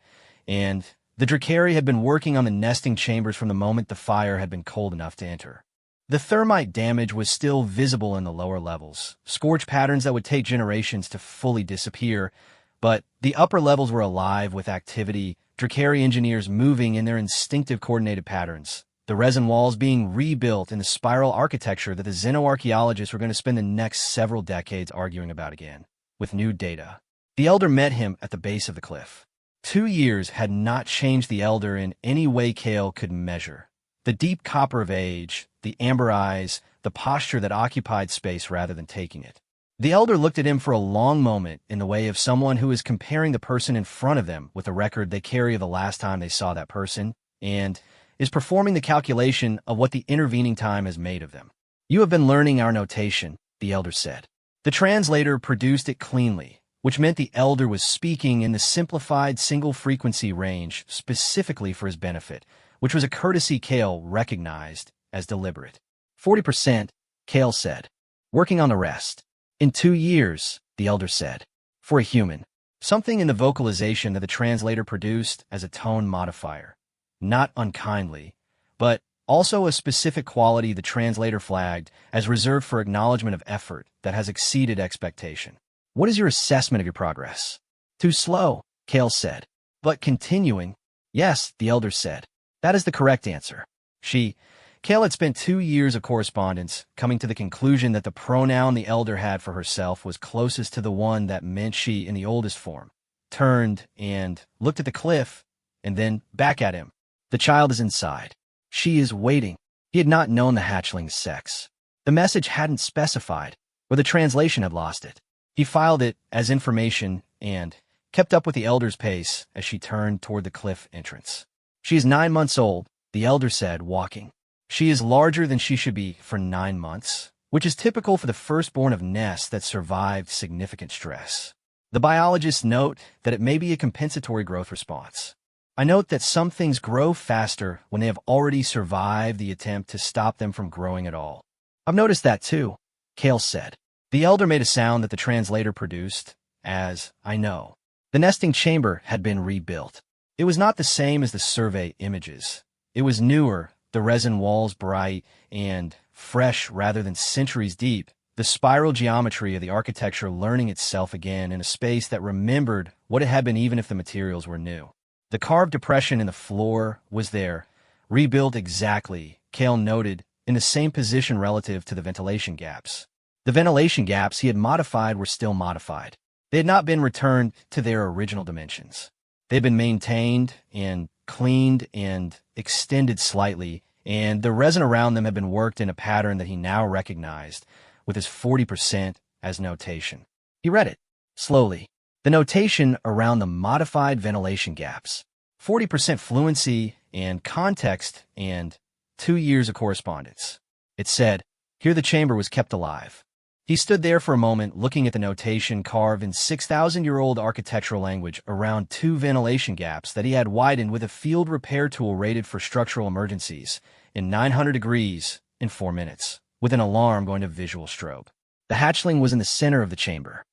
And the Drakari had been working on the nesting chambers from the moment the fire had been cold enough to enter. The thermite damage was still visible in the lower levels, scorch patterns that would take generations to fully disappear, but the upper levels were alive with activity, Drakari engineers moving in their instinctive coordinated patterns, the resin walls being rebuilt in the spiral architecture that the xenoarchaeologists were going to spend the next several decades arguing about again, with new data. The Elder met him at the base of the cliff. 2 years had not changed the elder in any way Kale could measure. The deep copper of age, the amber eyes, the posture that occupied space rather than taking it. The elder looked at him for a long moment in the way of someone who is comparing the person in front of them with the record they carry of the last time they saw that person, and is performing the calculation of what the intervening time has made of them. "You have been learning our notation," the elder said. The translator produced it cleanly, which meant the elder was speaking in the simplified single-frequency range specifically for his benefit, which was a courtesy Kale recognized as deliberate. 40%, Kale said. "Working on the rest." "In 2 years," the elder said. "For a human." Something in the vocalization that the translator produced as a tone modifier. Not unkindly, but also a specific quality the translator flagged as reserved for acknowledgement of effort that has exceeded expectation. "What is your assessment of your progress?" "Too slow," Kale said. "But continuing." "Yes," the elder said. "That is the correct answer." Kale had spent 2 years of correspondence, coming to the conclusion that the pronoun the elder had for herself was closest to the one that meant she in the oldest form, turned and looked at the cliff, and then back at him. "The child is inside. She is waiting." He had not known the hatchling's sex. The message hadn't specified, or the translation had lost it. He filed it as information and kept up with the elder's pace as she turned toward the cliff entrance. "She is 9 months old," the elder said, walking. "She is larger than she should be for 9 months, which is typical for the firstborn of nests that survived significant stress. The biologists note that it may be a compensatory growth response. I note that some things grow faster when they have already survived the attempt to stop them from growing at all." "I've noticed that too," Kale said. The elder made a sound that the translator produced, as "I know." The nesting chamber had been rebuilt. It was not the same as the survey images. It was newer, the resin walls bright and fresh rather than centuries deep, the spiral geometry of the architecture learning itself again in a space that remembered what it had been even if the materials were new. The carved depression in the floor was there, rebuilt exactly, Kale noted, in the same position relative to the ventilation gaps. The ventilation gaps he had modified were still modified. They had not been returned to their original dimensions. They had been maintained and cleaned and extended slightly, and the resin around them had been worked in a pattern that he now recognized, with his 40% as notation. He read it, slowly. The notation around the modified ventilation gaps. 40% fluency and context and 2 years of correspondence. It said, "Here the chamber was kept alive." He stood there for a moment looking at the notation carved in 6,000-year-old architectural language around 2 ventilation gaps that he had widened with a field repair tool rated for structural emergencies in 900 degrees in 4 minutes, with an alarm going to visual strobe. The hatchling was in the center of the chamber.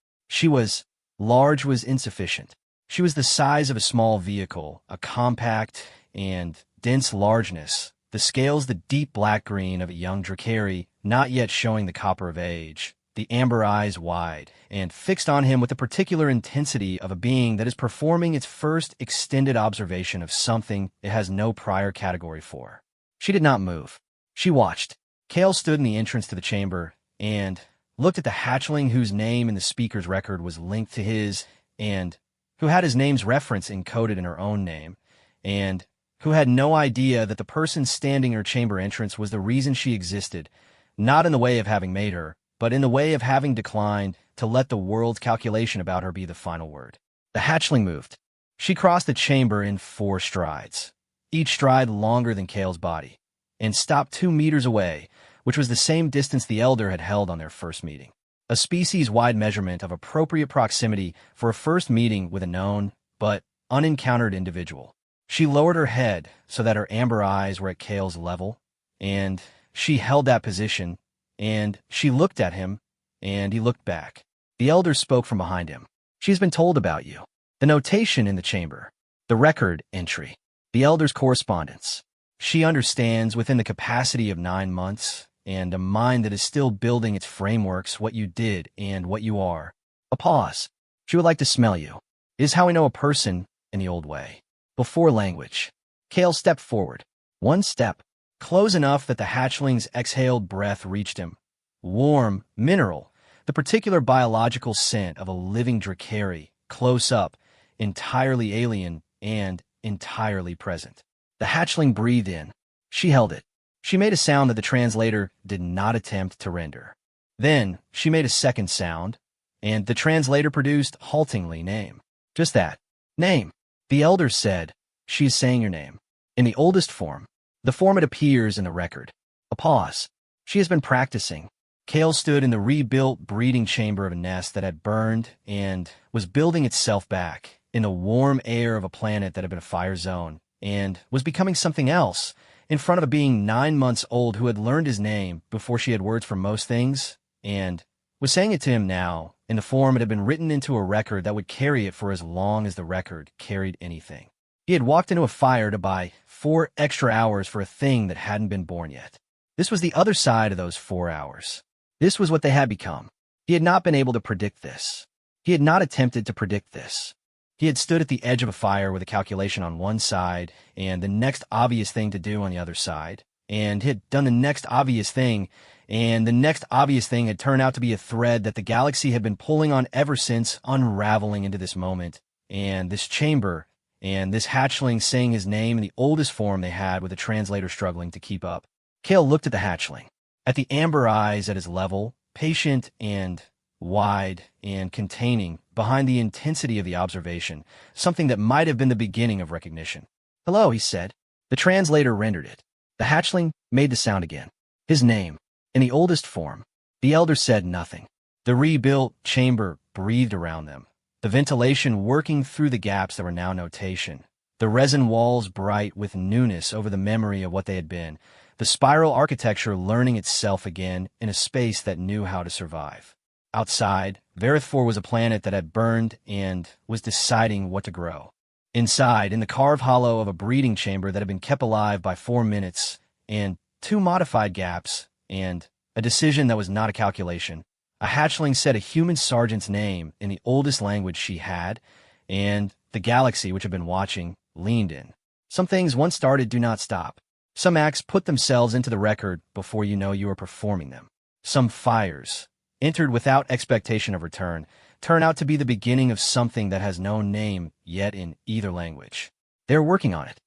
Large was insufficient. She was the size of a small vehicle, a compact and dense largeness, the scales the deep black-green of a young Drakari, not yet showing the copper of age, the amber eyes wide, and fixed on him with the particular intensity of a being that is performing its first extended observation of something it has no prior category for. She did not move. She watched. Kale stood in the entrance to the chamber and looked at the hatchling whose name in the speaker's record was linked to his, and who had his name's reference encoded in her own name, and who had no idea that the person standing in her chamber entrance was the reason she existed, not in the way of having made her, but in the way of having declined to let the world's calculation about her be the final word. The hatchling moved. She crossed the chamber in 4 strides, each stride longer than Kale's body, and stopped 2 meters away, which was the same distance the elder had held on their first meeting. A species-wide measurement of appropriate proximity for a first meeting with a known, but unencountered individual. She lowered her head so that her amber eyes were at Kale's level, and she held that position, and she looked at him, and he looked back. The elder spoke from behind him. "She's been told about you." The notation in the chamber. The record entry. The elder's correspondence. "She understands within the capacity of 9 months, and a mind that is still building its frameworks what you did and what you are." A pause. "She would like to smell you. It is how we know a person in the old way. Before language." Kale stepped forward. 1 step. Close enough that the hatchling's exhaled breath reached him. Warm, mineral, the particular biological scent of a living Drakari, close up, entirely alien and entirely present. The hatchling breathed in. She held it. She made a sound that the translator did not attempt to render. Then she made a second sound, and the translator produced haltingly name. Just that. Name. The elders said, "She is saying your name." In the oldest form, the form it appears in the record. A pause. She has been practicing. Kale stood in the rebuilt breeding chamber of a nest that had burned and was building itself back in the warm air of a planet that had been a fire zone and was becoming something else in front of a being 9 months old who had learned his name before she had words for most things and was saying it to him now in the form it had been written into a record that would carry it for as long as the record carried anything. He had walked into a fire to buy 4 extra hours for a thing that hadn't been born yet. This was the other side of those 4 hours. This was what they had become. He had not been able to predict this. He had not attempted to predict this. He had stood at the edge of a fire with a calculation on one side and the next obvious thing to do on the other side, and he had done the next obvious thing, and the next obvious thing had turned out to be a thread that the galaxy had been pulling on ever since, unraveling into this moment, and this chamber, and this hatchling saying his name in the oldest form they had with a translator struggling to keep up. Kale looked at the hatchling, at the amber eyes at his level, patient and wide and containing behind the intensity of the observation, something that might have been the beginning of recognition. "Hello," he said. The translator rendered it. The hatchling made the sound again. His name, in the oldest form. The elder said nothing. The rebuilt chamber breathed around them, the ventilation working through the gaps that were now notation, the resin walls bright with newness over the memory of what they had been, the spiral architecture learning itself again in a space that knew how to survive. Outside, Verithfor was a planet that had burned and was deciding what to grow. Inside, in the carved hollow of a breeding chamber that had been kept alive by 4 minutes and 2 modified gaps and a decision that was not a calculation, a hatchling said a human sergeant's name in the oldest language she had, and the galaxy, which had been watching, leaned in. Some things once started do not stop. Some acts put themselves into the record before you know you are performing them. Some fires, entered without expectation of return, turn out to be the beginning of something that has no name yet in either language. They're working on it.